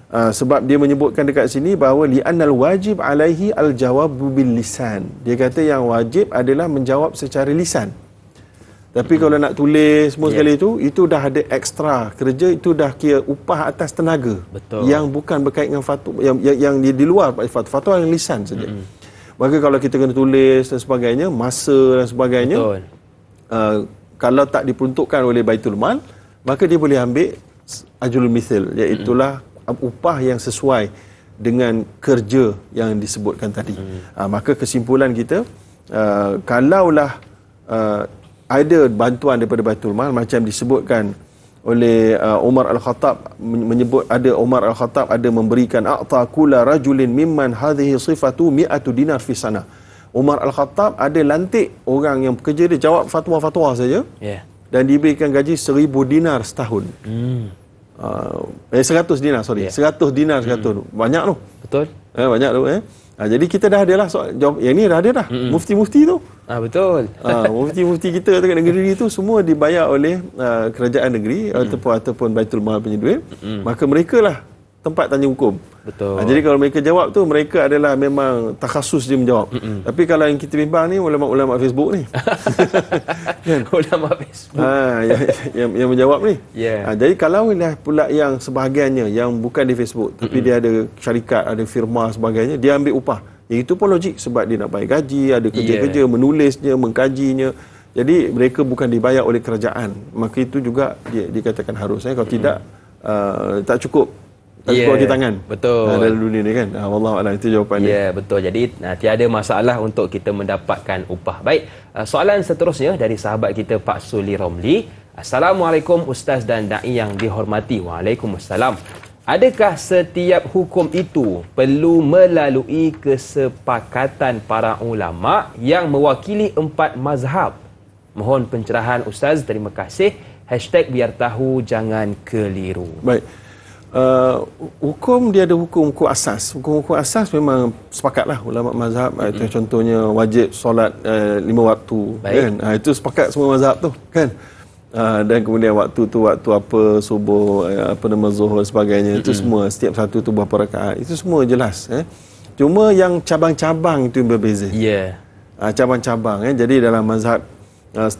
Speaker 2: Sebab dia menyebutkan dekat sini bahawa li'annal wajib alaihi al-jawabu bil lisan. Dia kata yang wajib adalah menjawab secara lisan. Tapi kalau nak tulis semua sekali itu dah ada ekstra kerja, itu dah kira upah atas tenaga.
Speaker 1: Betul.
Speaker 2: Yang bukan berkait dengan fatwa, yang di luar fatwa yang lisan saja. Maka kalau kita kena tulis dan sebagainya, masa dan sebagainya, kalau tak diperuntukkan oleh Baitul Mal, maka dia boleh ambil ajrul mithil, iaitulah upah yang sesuai dengan kerja yang disebutkan tadi. Maka kesimpulan kita, kalaulah ada bantuan daripada Baitul Mal macam disebutkan oleh Umar Al-Khattab, menyebut ada Umar Al-Khattab ada memberikan a'ta kula rajulin mimman hadhihi sifatu 100 dinar fi sana. Umar Al-Khattab ada lantik orang yang kerja dia jawab fatwa-fatwa saja, dan diberikan gaji 1000 dinar setahun. 100 dinar, 100 dinar setahun. Banyak tu. Betul. Banyak tu. Jadi kita dah ada lah jawab, yang ni dah ada dah. Mufti-mufti tu.
Speaker 1: Betul.
Speaker 2: Mufti-mufti kita dekat negeri tu semua dibayar oleh kerajaan negeri ataupun Baitul Mal punya duit. Maka mereka lah tempat tanya hukum. Betul. Jadi kalau mereka jawab tu, mereka adalah memang takhasus dia menjawab. Tapi kalau yang kita bimbang ni ulama-ulama Facebook ni. Kan? Ulama Facebook. Yang menjawab ni. Jadi kalau pula yang sebahagiannya yang bukan di Facebook, tapi dia ada syarikat, ada firma sebagainya, dia ambil upah. Itu pun logik sebab dia nak bayar gaji, ada kerja-kerja, menulisnya, mengkajinya. Jadi mereka bukan dibayar oleh kerajaan. Maka itu juga dikatakan harus. Kalau tidak, tak cukup. Tak cukup di tangan. Betul. Dalam dunia ni kan. Wallahualam, itu jawapan dia.
Speaker 1: Betul. Jadi tiada masalah untuk kita mendapatkan upah. Baik, soalan seterusnya dari sahabat kita Pak Suli Romli. Assalamualaikum Ustaz dan Da'i yang dihormati. Waalaikumsalam. Adakah setiap hukum itu perlu melalui kesepakatan para ulama yang mewakili 4 mazhab? Mohon pencerahan Ustaz. Terima kasih. #biar tahu jangan keliru.
Speaker 2: Baik. Hukum dia ada hukum asas. Hukum asas memang sepakatlah ulama mazhab. Itu contohnya wajib solat 5 waktu. Kan? Itu sepakat semua mazhab tu kan. Dan kemudian waktu tu waktu apa, subuh, zuhur dan sebagainya. Itu semua setiap satu tu berapa rakaat. Itu semua jelas. Cuma yang cabang-cabang itu yang berbeza. Cabang-cabang. Jadi dalam mazhab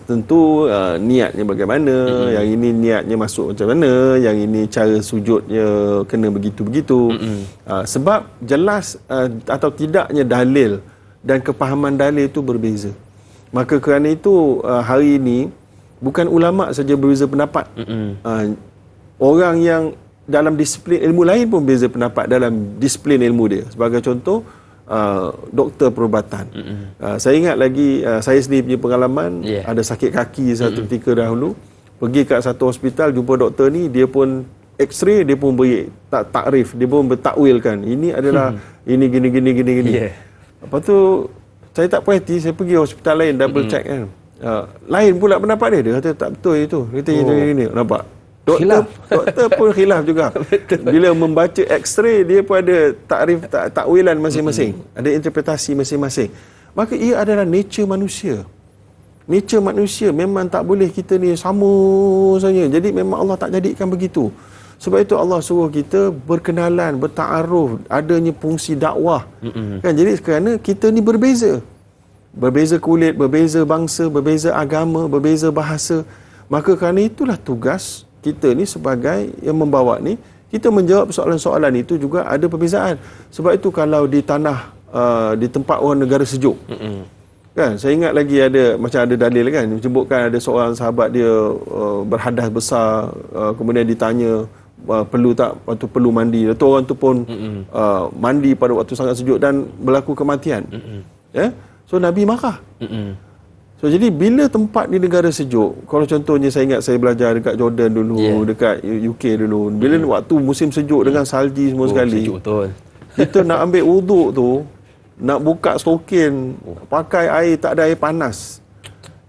Speaker 2: tentu niatnya bagaimana, yang ini niatnya masuk macam mana, yang ini cara sujudnya kena begitu-begitu. Sebab jelas atau tidaknya dalil dan kepahaman dalil itu berbeza. Maka kerana itu hari ini bukan ulama saja berbeza pendapat. Orang yang dalam disiplin ilmu lain pun beza pendapat dalam disiplin ilmu dia. Sebagai contoh, doktor perubatan. Saya ingat lagi, saya sendiri punya pengalaman, ada sakit kaki satu ketika dahulu, pergi kat satu hospital, jumpa doktor ni, dia pun X-ray, dia pun beri takrif, dia pun bertakwilkan, ini adalah ini gini. Lepas tu saya tak puas hati, saya pergi hospital lain double check kan. Lain pula pendapat dia. Dia kata tak betul itu. Dia kata ini. Nampak? Doktor pun khilaf juga. Bila membaca X-ray, dia pun ada takrif, takwilan masing-masing. Ada interpretasi masing-masing. Maka ia adalah nature manusia. Nature manusia memang tak boleh kita ni sama saja. Jadi memang Allah tak jadikan begitu. Sebab itu Allah suruh kita berkenalan, bertaaruf, adanya fungsi dakwah. Kan? Jadi kerana kita ni berbeza. Berbeza kulit, berbeza bangsa, berbeza agama, berbeza bahasa. Maka kerana itulah tugas kita ni sebagai yang membawa ni, kita menjawab soalan-soalan itu juga ada perbezaan. Sebab itu kalau di tanah, di tempat orang negara sejuk, kan, saya ingat lagi macam ada dalil kan, menyebutkan ada seorang sahabat dia berhadas besar, kemudian ditanya, perlu tak waktu perlu mandi. Lepas tu orang tu pun mandi pada waktu sangat sejuk dan berlaku kematian. So Nabi marah. So jadi bila tempat di negara sejuk, kalau contohnya saya ingat saya belajar dekat Jordan dulu, dekat UK dulu, bila waktu musim sejuk dengan salji semua sekali,
Speaker 1: sejuk betul.
Speaker 2: Kita nak ambil wuduk tu, nak buka stokin, pakai air, tak ada air panas.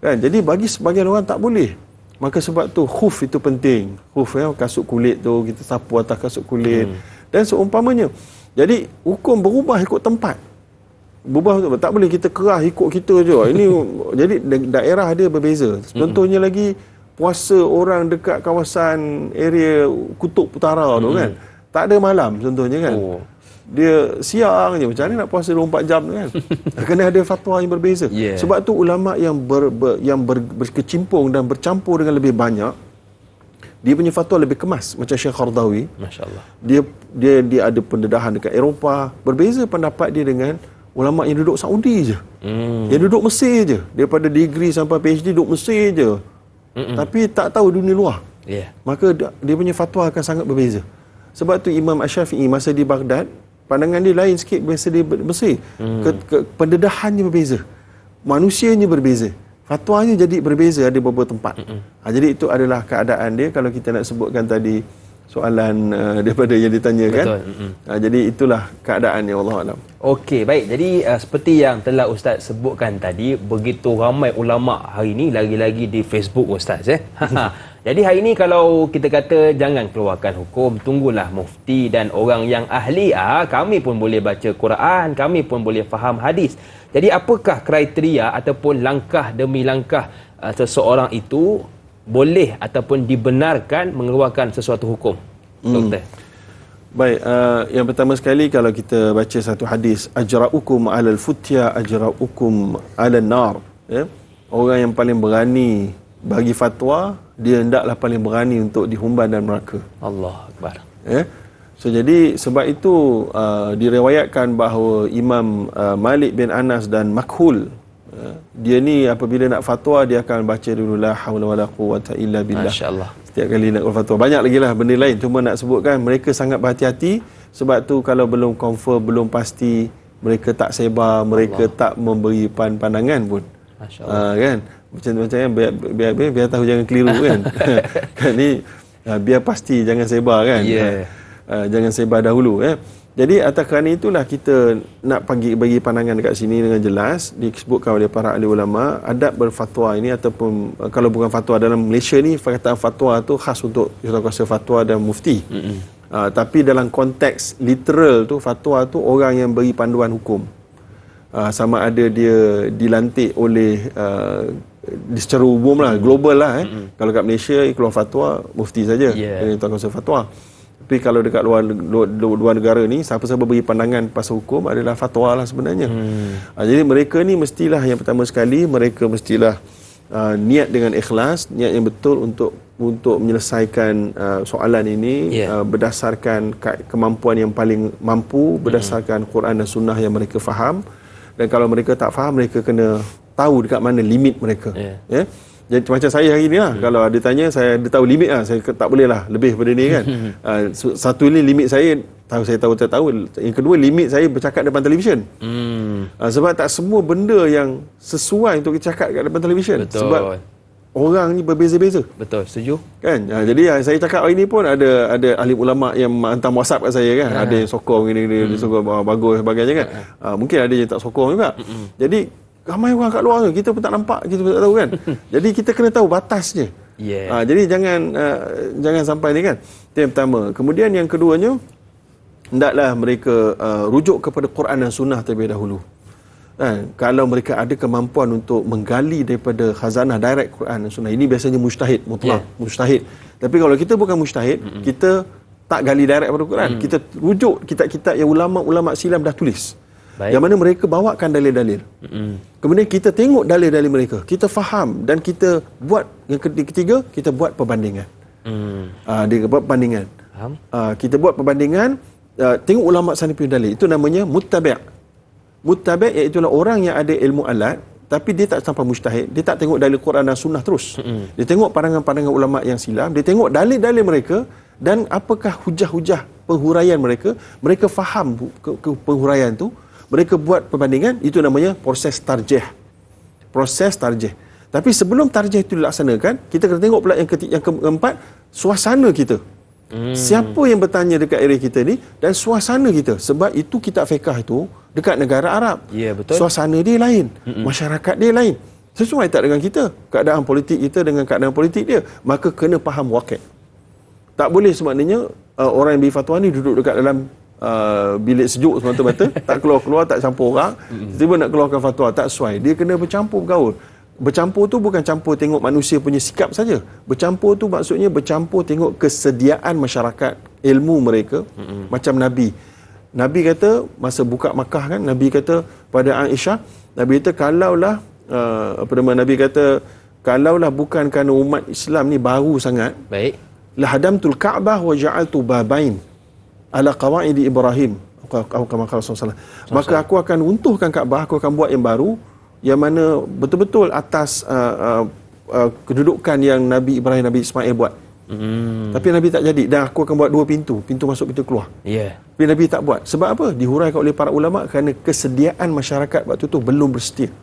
Speaker 2: Kan? Jadi bagi sebagian orang tak boleh. Maka sebab tu khuf itu penting. Khuf, kasut kulit tu kita sapu atas kasut kulit dan seumpamanya. Jadi hukum berubah ikut tempat. Berubah tak boleh kita kerah ikut kita je. Ini jadi daerah dia berbeza. Contohnya lagi puasa orang dekat kawasan area Kutub Utara tu kan. Tak ada malam contohnya kan. Dia siang je, macam mana nak puasa 24 jam kan. Kena ada fatwa yang berbeza. Sebab tu ulama yang berkecimpung dan bercampur dengan lebih banyak, dia punya fatwa lebih kemas. Macam Syekh Qardawi, masya-Allah, dia ada pendedahan dekat Eropah. Berbeza pendapat dia dengan ulama yang duduk Saudi je, yang duduk Mesir je, daripada degree sampai PhD duduk Mesir je, tapi tak tahu dunia luar. Maka dia punya fatwa akan sangat berbeza. Sebab tu Imam Asy-Syafi'i masa di Baghdad, pandangan dia lain sikit biasa di Mesir. Pendedahannya berbeza, manusianya berbeza, fatwanya jadi berbeza, ada beberapa tempat. Jadi itu adalah keadaan dia. Kalau kita nak sebutkan tadi soalan daripada yang ditanyakan, jadi itulah keadaannya, Wallahualam.
Speaker 1: Okey, baik. Jadi seperti yang telah Ustaz sebutkan tadi, begitu ramai ulama hari ini, lagi-lagi di Facebook Ustaz. Jadi hari ini kalau kita kata jangan keluarkan hukum, tunggulah mufti dan orang yang ahli. Kami pun boleh baca Quran, kami pun boleh faham hadis. Jadi apakah kriteria ataupun langkah demi langkah seseorang itu boleh ataupun dibenarkan mengeluarkan sesuatu hukum, Doktor?
Speaker 2: Baik, yang pertama sekali kalau kita baca satu hadis, ajra'ukum 'alal futya ajra'ukum 'alan nar, orang yang paling berani bagi fatwa, dia hendaklah paling berani untuk dihumban dalam neraka. Allah Akbar. So jadi sebab itu diriwayatkan bahawa Imam Malik bin Anas dan Makhul, dia ni apabila nak fatwa dia akan baca dulu la haula wala quwwata illa billah. Masya-Allah. Setiap kali nak fatwa. Banyak lagi lah benda lain, cuma nak sebutkan mereka sangat berhati-hati. Sebab tu kalau belum confirm, belum pasti, mereka tak sebar, mereka tak memberi pandangan pun. Masya-Allah. Kan? Macam biar tahu jangan keliru kan. Kan ni biar pasti, jangan sebar kan. Jangan sebar dahulu. Jadi atas kerana itulah kita nak bagi pandangan dekat sini dengan jelas. Disebutkan oleh para ahli ulama, adab berfatwa ini ataupun kalau bukan fatwa dalam Malaysia ni, perkataan fatwa tu khas untuk kuasa fatwa dan mufti. Tapi dalam konteks literal tu, fatwa tu orang yang beri panduan hukum. Sama ada dia dilantik oleh secara umum lah, global lah. Kalau kat Malaysia keluar fatwa mufti saja, tuan kuasa fatwa. Tapi kalau dekat luar negara ni, siapa-siapa beri pandangan pasal hukum adalah fatwa lah sebenarnya. Jadi mereka ni mestilah, yang pertama sekali mereka mestilah niat dengan ikhlas, niat yang betul untuk menyelesaikan soalan ini, berdasarkan kemampuan yang paling mampu, berdasarkan Quran dan Sunnah yang mereka faham. Dan kalau mereka tak faham, mereka kena tahu dekat mana limit mereka. Jadi macam saya hari ni lah, kalau ada tanya, saya ada tahu limit lah. Saya tak boleh lah lebih daripada ni kan. Satu ni limit saya tahu tak tahu. Yang kedua, limit saya bercakap depan televisyen. Sebab tak semua benda yang sesuai untuk cakap kat depan televisyen. Sebab orang ni berbeza-beza.
Speaker 1: Betul, setuju.
Speaker 2: Kan? Jadi saya cakap hari ni pun ada ahli ulama yang hantar WhatsApp kat saya kan. Ada yang sokong gini-gini, sokong bagus sebagainya kan. Mungkin ada yang tak sokong juga. Jadi ramai orang kat luar tu, kita pun tak nampak, kita pun tak tahu kan. Jadi kita kena tahu batasnya. Jadi jangan sampai ni kan. Itu yang pertama. Kemudian yang keduanya, hendaklah mereka rujuk kepada Quran dan Sunnah terlebih dahulu. Kalau mereka ada kemampuan untuk menggali daripada khazanah direct Quran dan Sunnah, ini biasanya mujtahid mutlak, mujtahid. Tapi kalau kita bukan mujtahid, kita tak gali direct pada Quran. Kita rujuk kitab-kitab yang ulama-ulama silam dah tulis. Yang mana mereka bawakan dalil-dalil. Kemudian kita tengok dalil-dalil mereka, kita faham dan kita buat yang ketiga, kita buat perbandingan. Dia buat perbandingan. Kita buat perbandingan, tengok ulama sana punya dalil. Itu namanya muttabi'. Muttabi' iaitu orang yang ada ilmu alat, tapi dia tak sampai mujtahid. Dia tak tengok dalil Quran dan Sunnah terus. Dia tengok pandangan-pandangan ulama yang silam, dia tengok dalil-dalil mereka dan apakah hujah-hujah penghuraian mereka. Mereka faham penghuraian tu. Mereka buat perbandingan, itu namanya proses tarjih. Proses tarjih. Tapi sebelum tarjih itu dilaksanakan, kita kena tengok pula yang keempat, suasana kita. Siapa yang bertanya dekat area kita ni dan suasana kita. Sebab itu kitab fiqh itu dekat negara Arab.
Speaker 1: Ya, betul.
Speaker 2: Suasana dia lain, masyarakat dia lain. Sesuai tak dengan kita? Keadaan politik kita dengan keadaan politik dia. Maka kena faham waqi'. Tak boleh semaknanya orang yang beri fatwa ni duduk dekat dalam bilik sejuk semata-mata, tak keluar-keluar, tak campur orang, tiba nak keluarkan fatwa, tak sesuai. Dia kena bercampur bergaul. Bercampur tu bukan campur tengok manusia punya sikap saja. Bercampur tu maksudnya bercampur tengok kesediaan masyarakat, ilmu mereka. Macam Nabi. Nabi kata masa buka Makkah kan, Nabi kata pada Aisyah, Nabi kata kalaulah Nabi kata kalaulah bukan kerana umat Islam ni baru sangat, baik, la hadamtul Ka'bah wa ja'altu babain ala qawaidi Ibrahim, maka aku akan runtuhkan Kaabah, aku akan buat yang baru, yang mana betul-betul atas kedudukan yang Nabi Ibrahim, Nabi Ismail buat. Tapi Nabi tak jadi, dan aku akan buat dua pintu masuk, pintu keluar. Tapi Nabi tak buat. Sebab apa? Dihuraikan oleh para ulama kerana kesediaan masyarakat waktu itu belum bersedia.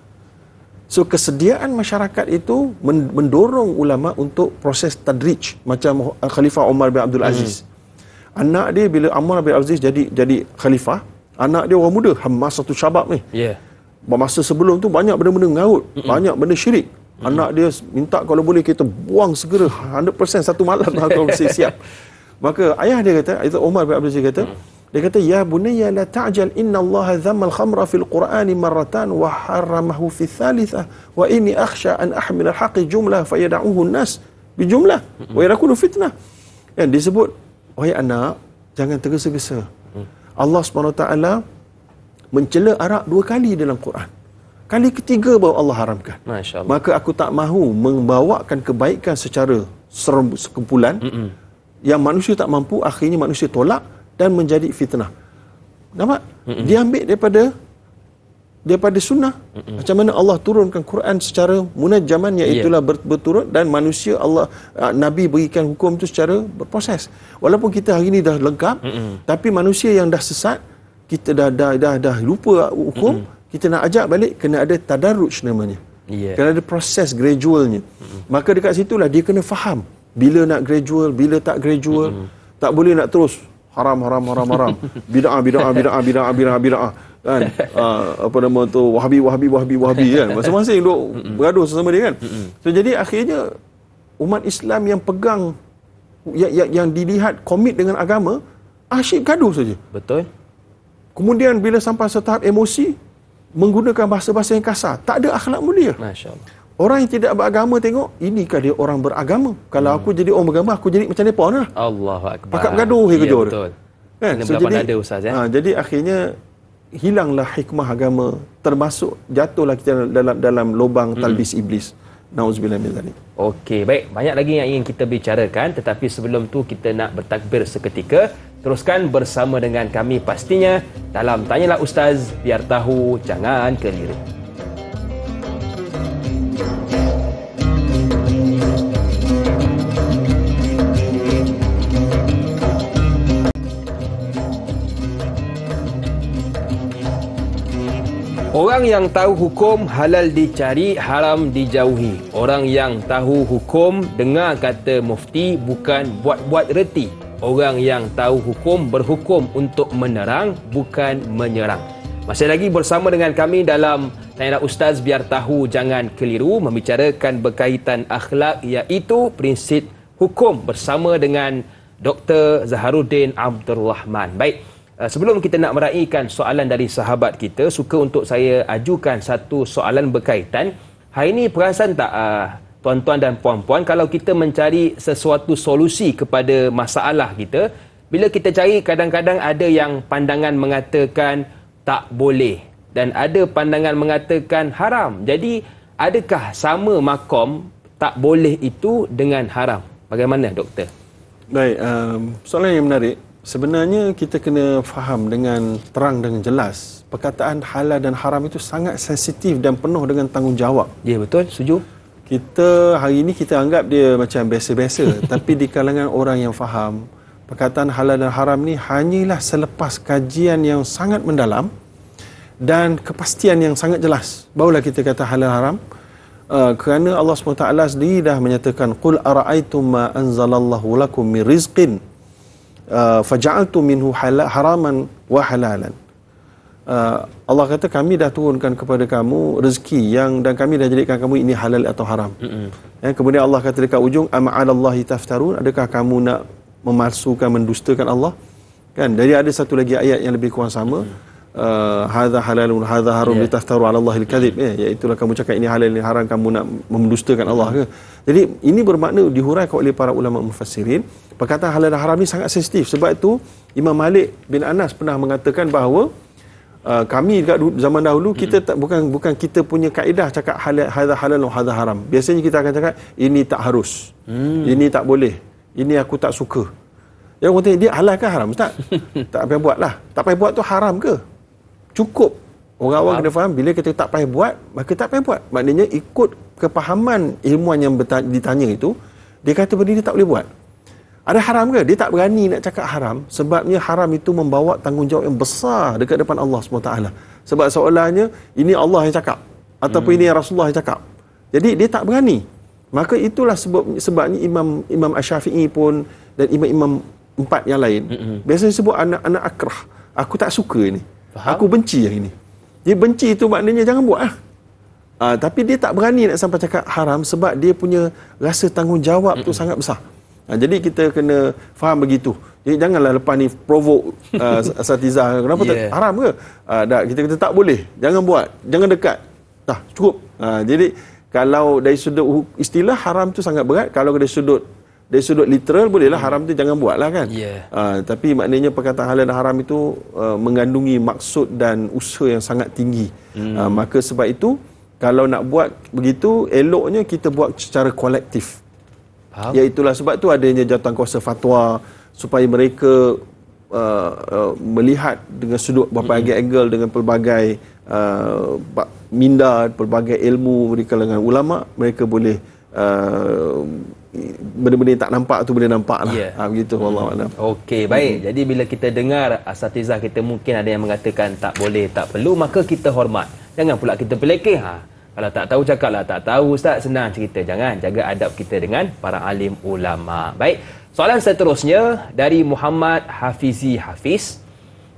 Speaker 2: So kesediaan masyarakat itu mendorong ulama untuk proses tadrij, macam Khalifah Umar bin Abdul Aziz. Anak dia bila Ammar bin Aziz jadi khalifah, anak dia orang muda, satu syabab ni. Masa sebelum tu banyak benda-benda ngarut, banyak benda syirik. Anak dia minta kalau boleh kita buang segera 100% satu malam kalau mesti siap. Maka ayah dia kata, itu Umar bin Abdul Aziz kata, dia kata, ya bunayya la ta'jal, inna Allah dhamma al-khamra fil Qur'ani marratan wa harramahu fi thalithah wa inni akhsha an ahmil al-haqi jumlah fayada'uhu an-nas bi jumlah wa yakunu fitnah. Yang disebut, wahai anak, jangan tergesa-gesa. Allah SWT mencela arak 2 kali dalam Quran. Kali ketiga baru Allah haramkan. Masya Allah. Maka aku tak mahu membawakan kebaikan secara sekumpulan yang manusia tak mampu, akhirnya manusia tolak dan menjadi fitnah. Nampak? Dia ambil daripada sunnah. Macam mana Allah turunkan Quran secara munajjaman, iaitulah berturut, dan manusia Nabi berikan hukum itu secara berproses. Walaupun kita hari ini dah lengkap, tapi manusia yang dah sesat, kita dah lupa hukum, kita nak ajak balik, kena ada tadarruj namanya. Kena ada proses gradualnya. Maka dekat situlah dia kena faham bila nak gradual, bila tak gradual. Tak boleh nak terus haram bid'ah kan. Apa nama tu, wahabi kan. Masing-masing duk bergaduh sesama dia kan. So jadi akhirnya umat Islam yang pegang yang dilihat komit dengan agama, asyik gaduh saja. Betul. Kemudian bila sampai setahap emosi, menggunakan bahasa-bahasa yang kasar, tak ada akhlak mulia. Masya-Allah. Orang yang tidak beragama tengok, inikah dia orang beragama? Kalau aku jadi orang beragama, aku jadi macam depa lah. Allahu akbar. Pakak bergaduh kerja dia. Kan? So, jadi ada jadi akhirnya hilanglah hikmah agama, termasuk jatuhlah kita dalam lubang talbis iblis. Nauzubillah min zalik. Okey, baik. Banyak lagi yang ingin kita bicarakan, tetapi sebelum tu kita nak bertakbir seketika. Teruskan bersama dengan kami pastinya dalam Tanyalah Ustaz, biar tahu jangan keliru.
Speaker 1: Orang yang tahu hukum halal dicari, haram dijauhi. Orang yang tahu hukum dengar kata mufti, bukan buat-buat reti. Orang yang tahu hukum berhukum untuk menerang, bukan menyerang. Masih lagi bersama dengan kami dalam Tanya Ustaz Biar Tahu Jangan Keliru, membicarakan berkaitan akhlak, iaitu prinsip hukum bersama dengan Dr. Zaharuddin Abdul Rahman. Baik, sebelum kita nak meraihkan soalan dari sahabat kita, suka untuk saya ajukan satu soalan berkaitan. Hari ini perasan tak tuan-tuan dan puan-puan, kalau kita mencari sesuatu solusi kepada masalah kita, bila kita cari kadang-kadang ada yang pandangan mengatakan tak boleh dan ada pandangan mengatakan haram. Jadi adakah sama makom tak boleh itu dengan haram? Bagaimana doktor?
Speaker 2: Baik, soalan yang menarik. Sebenarnya kita kena faham dengan terang dan jelas. Perkataan halal dan haram itu sangat sensitif dan penuh dengan tanggungjawab.
Speaker 1: Ya, betul, setuju.
Speaker 2: Kita hari ini kita anggap dia macam biasa-biasa. Tapi di kalangan orang yang faham, perkataan halal dan haram ni hanyalah selepas kajian yang sangat mendalam dan kepastian yang sangat jelas, barulah kita kata halal haram. Kerana Allah SWT sendiri dah menyatakan, qul ara'aytum ma anzalallahu lakum min rizqin faja'altum minhu haraman wa halalan. Allah kata, kami dah turunkan kepada kamu rezeki dan kami dah jadikan kamu ini halal atau haram. Kemudian Allah kata dekat ujung, am 'alallahi taftarun, adakah kamu nak memalsukan, mendustakan Allah? Kan? Jadi ada satu lagi ayat yang lebih kurang sama. Hadza halalun hadza haram litaftaru 'ala Allahil kadhib, iaitu kamu cakap ini halal ini haram, kamu nak mendustakan Allah ke. Jadi ini bermakna dihuraikan oleh para ulama mufassirin, perkataan halal dan haram ni sangat sensitif. Sebab itu Imam Malik bin Anas pernah mengatakan bahawa kami dekat zaman dahulu kita tak, bukan kita punya kaedah cakap hadza halal dan hadza haram. Biasanya kita akan cakap ini tak harus, ini tak boleh, ini aku tak suka. Yang orang tanya, dia halal ke haram ustaz? Tak payah buat lah. Tak payah buat tu haram ke? Cukup orang-orang kena faham, bila kita tak payah buat, maka tak payah buat. Maknanya ikut kepahaman ilmuwan yang ditanya itu, dia kata benda dia tak boleh buat. Ada haram ke? Dia tak berani nak cakap haram, sebabnya haram itu membawa tanggungjawab yang besar dekat depan Allah SWT. Sebab seolahnya ini Allah yang cakap, ataupun ini Rasulullah yang cakap. Jadi dia tak berani. Maka itulah sebabnya Imam Asy-Syafi'i pun dan imam-imam empat yang lain biasanya sebut anak-anak akrah. Aku tak suka ini. Faham? Aku benci yang ini. Dia benci itu maknanya jangan buat lah. Tapi dia tak berani nak sampai cakap haram sebab dia punya rasa tanggungjawab tu sangat besar. Jadi kita kena faham begitu. Jadi janganlah lepas ni provoke asatizah. Kenapa tak haram ke? Kita kata tak boleh. Jangan buat. Jangan dekat. Dah, cukup. Jadi kalau dari sudut istilah haram tu sangat berat. Kalau dari sudut literal bolehlah haram tu jangan buatlah kan. Tapi maknanya perkataan halal dan haram itu mengandungi maksud dan usaha yang sangat tinggi. Maka sebab itu kalau nak buat begitu, eloknya kita buat secara kolektif. Iaitulah sebab tu adanya jawatankuasa fatwa, supaya mereka melihat dengan sudut berbagai angle, dengan pelbagai minda, pelbagai ilmu di kalangan ulama, mereka boleh benda-benda yang tak nampak tu boleh nampak lah. Begitu wallahualam.
Speaker 1: Okey, baik. Jadi bila kita dengar asatizah kita mungkin ada yang mengatakan tak boleh, tak perlu, maka kita hormat. Jangan pula kita pelekeh. Kalau tak tahu cakaplah tak tahu ustaz, senang cerita. Jangan, jaga adab kita dengan para alim ulama. Baik. Soalan seterusnya dari Muhammad Hafizi Hafiz.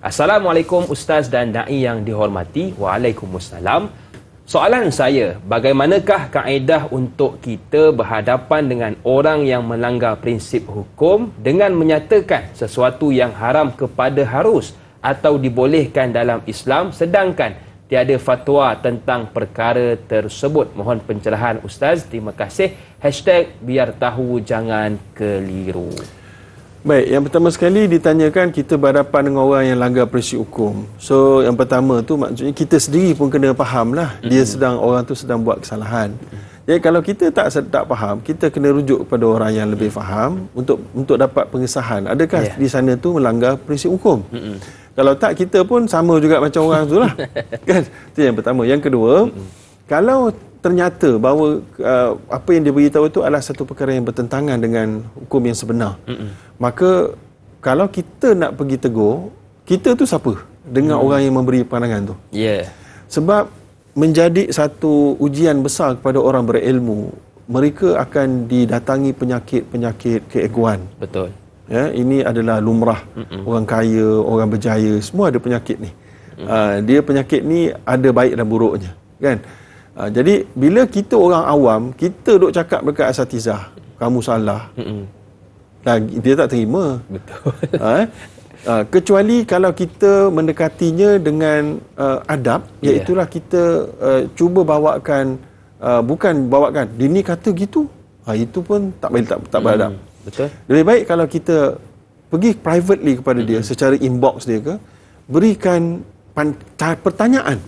Speaker 1: Assalamualaikum ustaz dan dai yang dihormati. Waalaikumsalam. Soalan saya, bagaimanakah kaedah untuk kita berhadapan dengan orang yang melanggar prinsip hukum dengan menyatakan sesuatu yang haram kepada harus atau dibolehkan dalam Islam, sedangkan tiada fatwa tentang perkara tersebut? Mohon pencerahan ustaz. Terima kasih. #biar tahu jangan keliru.
Speaker 2: Baik, yang pertama sekali ditanyakan kita berhadapan dengan orang yang langgar prinsip hukum. So yang pertama tu maksudnya kita sendiri pun kena faham lah orang tu sedang buat kesalahan. Jadi kalau kita tak faham, kita kena rujuk kepada orang yang lebih faham untuk dapat pengesahan. Adakah di sana tu melanggar prinsip hukum? Kalau tak, kita pun sama juga macam orang tu lah. Kan? Itu yang pertama. Yang kedua, kalau ternyata bahawa apa yang dia beritahu itu adalah satu perkara yang bertentangan dengan hukum yang sebenar, maka kalau kita nak pergi tegur, kita tu siapa dengan orang yang memberi pandangan tu? Sebab menjadi satu ujian besar kepada orang berilmu. Mereka akan didatangi penyakit-penyakit keegoan.
Speaker 1: Betul.
Speaker 2: Ya, ini adalah lumrah. Orang kaya, orang berjaya, semua ada penyakit ni. Dia penyakit ni ada baik dan buruknya, kan? Jadi bila kita orang awam, kita duk cakap dekat asatizah, kamu salah. Dia tak terima.
Speaker 1: Betul.
Speaker 2: Kecuali kalau kita mendekatinya dengan adab, iaitulah kita cuba bawakan, bukan bawakan dia ni kata gitu, itu pun tak beradab.
Speaker 1: Betul.
Speaker 2: Lebih baik kalau kita pergi privately kepada dia, secara inbox dia ke, berikan pertanyaan.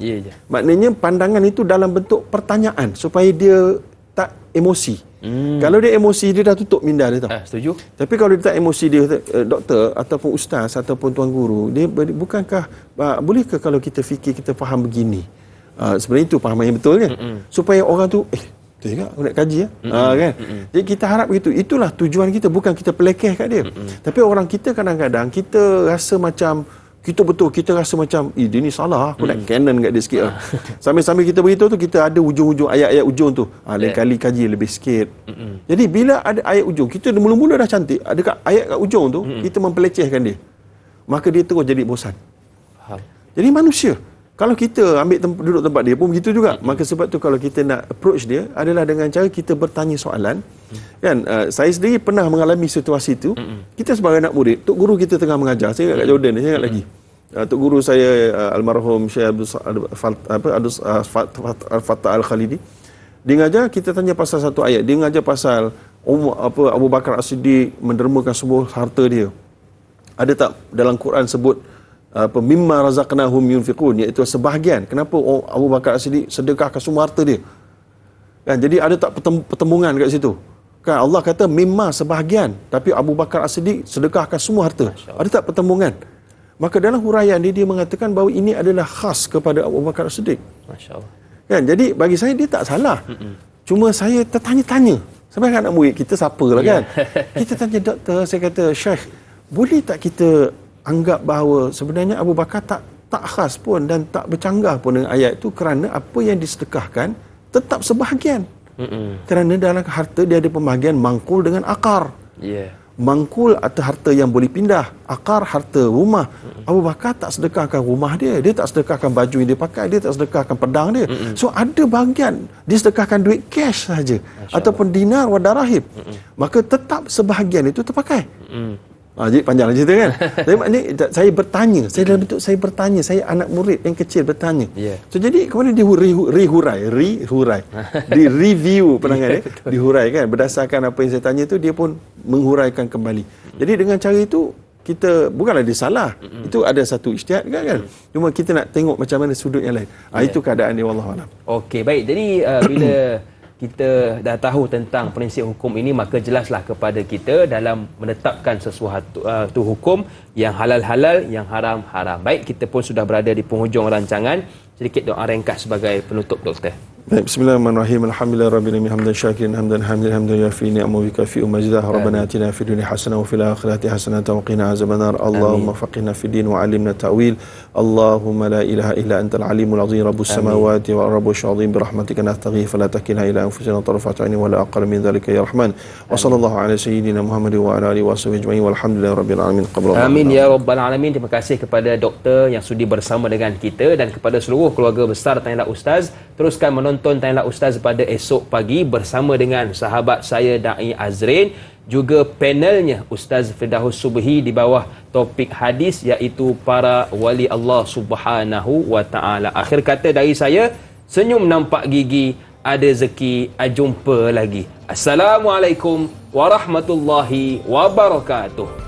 Speaker 2: Maknanya pandangan itu dalam bentuk pertanyaan supaya dia tak emosi. Kalau dia emosi, dia dah tutup minda dia tau.
Speaker 1: Setuju.
Speaker 2: Tapi kalau dia tak emosi, dia doktor ataupun ustaz ataupun tuan guru, dia bukankah bolehkah kalau kita fikir, kita faham begini? Sebenarnya itu fahaman yang betul kan? Supaya orang tu betul juga, aku nak kaji kan? Jadi kita harap begitu. Itulah tujuan kita, bukan kita pelekeh kat dia. Tapi orang kita kadang-kadang kita rasa macam kita betul, kita rasa macam dia ni salah, aku nak canon kat dia sikit. Sambil-sambil kita beritahu tu, kita ada ujung-ujung ayat-ayat ujung tu. Lain kali kaji lebih sikit. Jadi bila ada ayat ujung, kita mula-mula dah cantik, ada ayat kat ujung tu, kita mempelecehkan dia, maka dia terus jadi bosan. Jadi manusia, kalau kita ambil duduk tempat dia pun begitu juga. Maka sebab tu kalau kita nak approach dia adalah dengan cara kita bertanya soalan. Kan, saya sendiri pernah mengalami situasi itu. Kita sebagai anak murid, tok guru kita tengah mengajar, saya kat Jordan, saya ingat lagi. Tok guru saya almarhum Syekh Abdul Fattah Al-Khalidi. Dia mengajar, kita tanya pasal satu ayat. Dia mengajar pasal Abu Bakar As-Siddiq mendermakan semua harta dia. Ada tak dalam Quran sebut mimma razaqnahum yunfiqun, iaitu sebahagian. Kenapa Abu Bakar As-Siddiq sedekahkan semua harta dia? Kan, jadi ada tak pertembungan kat situ? Kan Allah kata mimma, sebahagian, tapi Abu Bakar As-Siddiq sedekahkan semua harta. Ada tak pertembungan? Maka dalam huraian dia mengatakan bahawa ini adalah khas kepada Abu Bakar As-Siddiq. Masya-Allah. Kan, jadi bagi saya dia tak salah. Cuma saya tertanya-tanya. Sebagai anak murid kita siapalah kan? Kita tanya doktor, saya kata, Syekh, boleh tak kita anggap bahawa sebenarnya Abu Bakar tak khas pun dan tak bercanggah pun dengan ayat itu, kerana apa yang disedekahkan tetap sebahagian. Kerana dalam harta dia ada pembahagian mangkul dengan akar. Mangkul atau harta yang boleh pindah, akar harta rumah. Abu Bakar tak sedekahkan rumah dia, dia tak sedekahkan baju yang dia pakai, dia tak sedekahkan pedang dia. So ada bahagian dia sedekahkan duit cash saja ataupun dinar wa darahim. Maka tetap sebahagian itu terpakai. Jadi panjang cerita kan. Tapi maknanya saya bertanya, saya dalam bentuk saya bertanya, saya anak murid yang kecil bertanya. So jadi kemudian di review penangan dihurai kan, berdasarkan apa yang saya tanya tu, dia pun menghuraikan kembali. Jadi dengan cara itu kita bukanlah dia salah. Itu ada satu ijtihad kan. Cuma kita nak tengok macam mana sudut yang lain. Itu keadaan dia, wallahu alam.
Speaker 1: Okey, baik. Jadi bila kita dah tahu tentang prinsip hukum ini, maka jelaslah kepada kita dalam menetapkan sesuatu hukum yang halal-halal, yang haram-haram. Baik, kita pun sudah berada di penghujung rancangan. Sedikit doa ringkas sebagai penutup, Doktor.
Speaker 2: Bismillahirrahmanirrahim. Alhamdulillahirabbil alamin, hamdan syakiran hamdan hamidan hamdan yafi ni'amahu wa kafi majidah. Rabbana atina fid dunya hasanah wa fil akhirati hasanah wa qina azabannar. Allahumma faqihna fid din wa 'allimna ta'wil. Allahumma la ilaha illa antal alimul azim rabbus samawati wa rabbus syadhim bi rahmatika nastaghith fala takilna ila anfusina tarfata 'ainin wa la aqall min dhalika ya rahman. Wa sallallahu ala sayyidina Muhammad wa ala alihi wa sahbihi ajma'in walhamdulillahirabbil alamin.
Speaker 1: Amin ya rabbal alamin. Terima kasih kepada doktor yang sudi bersama dengan kita dan kepada seluruh keluarga besar Tanyalah Ustaz. Teruskan menonton Tanyalah Ustaz pada esok pagi bersama dengan sahabat saya Da'i Azrin, juga panelnya Ustaz Firdaus Subhi di bawah topik hadis, iaitu para wali Allah Subhanahu wa taala. Akhir kata dari saya, senyum nampak gigi, ada rezeki, jumpa lagi. Assalamualaikum warahmatullahi wabarakatuh.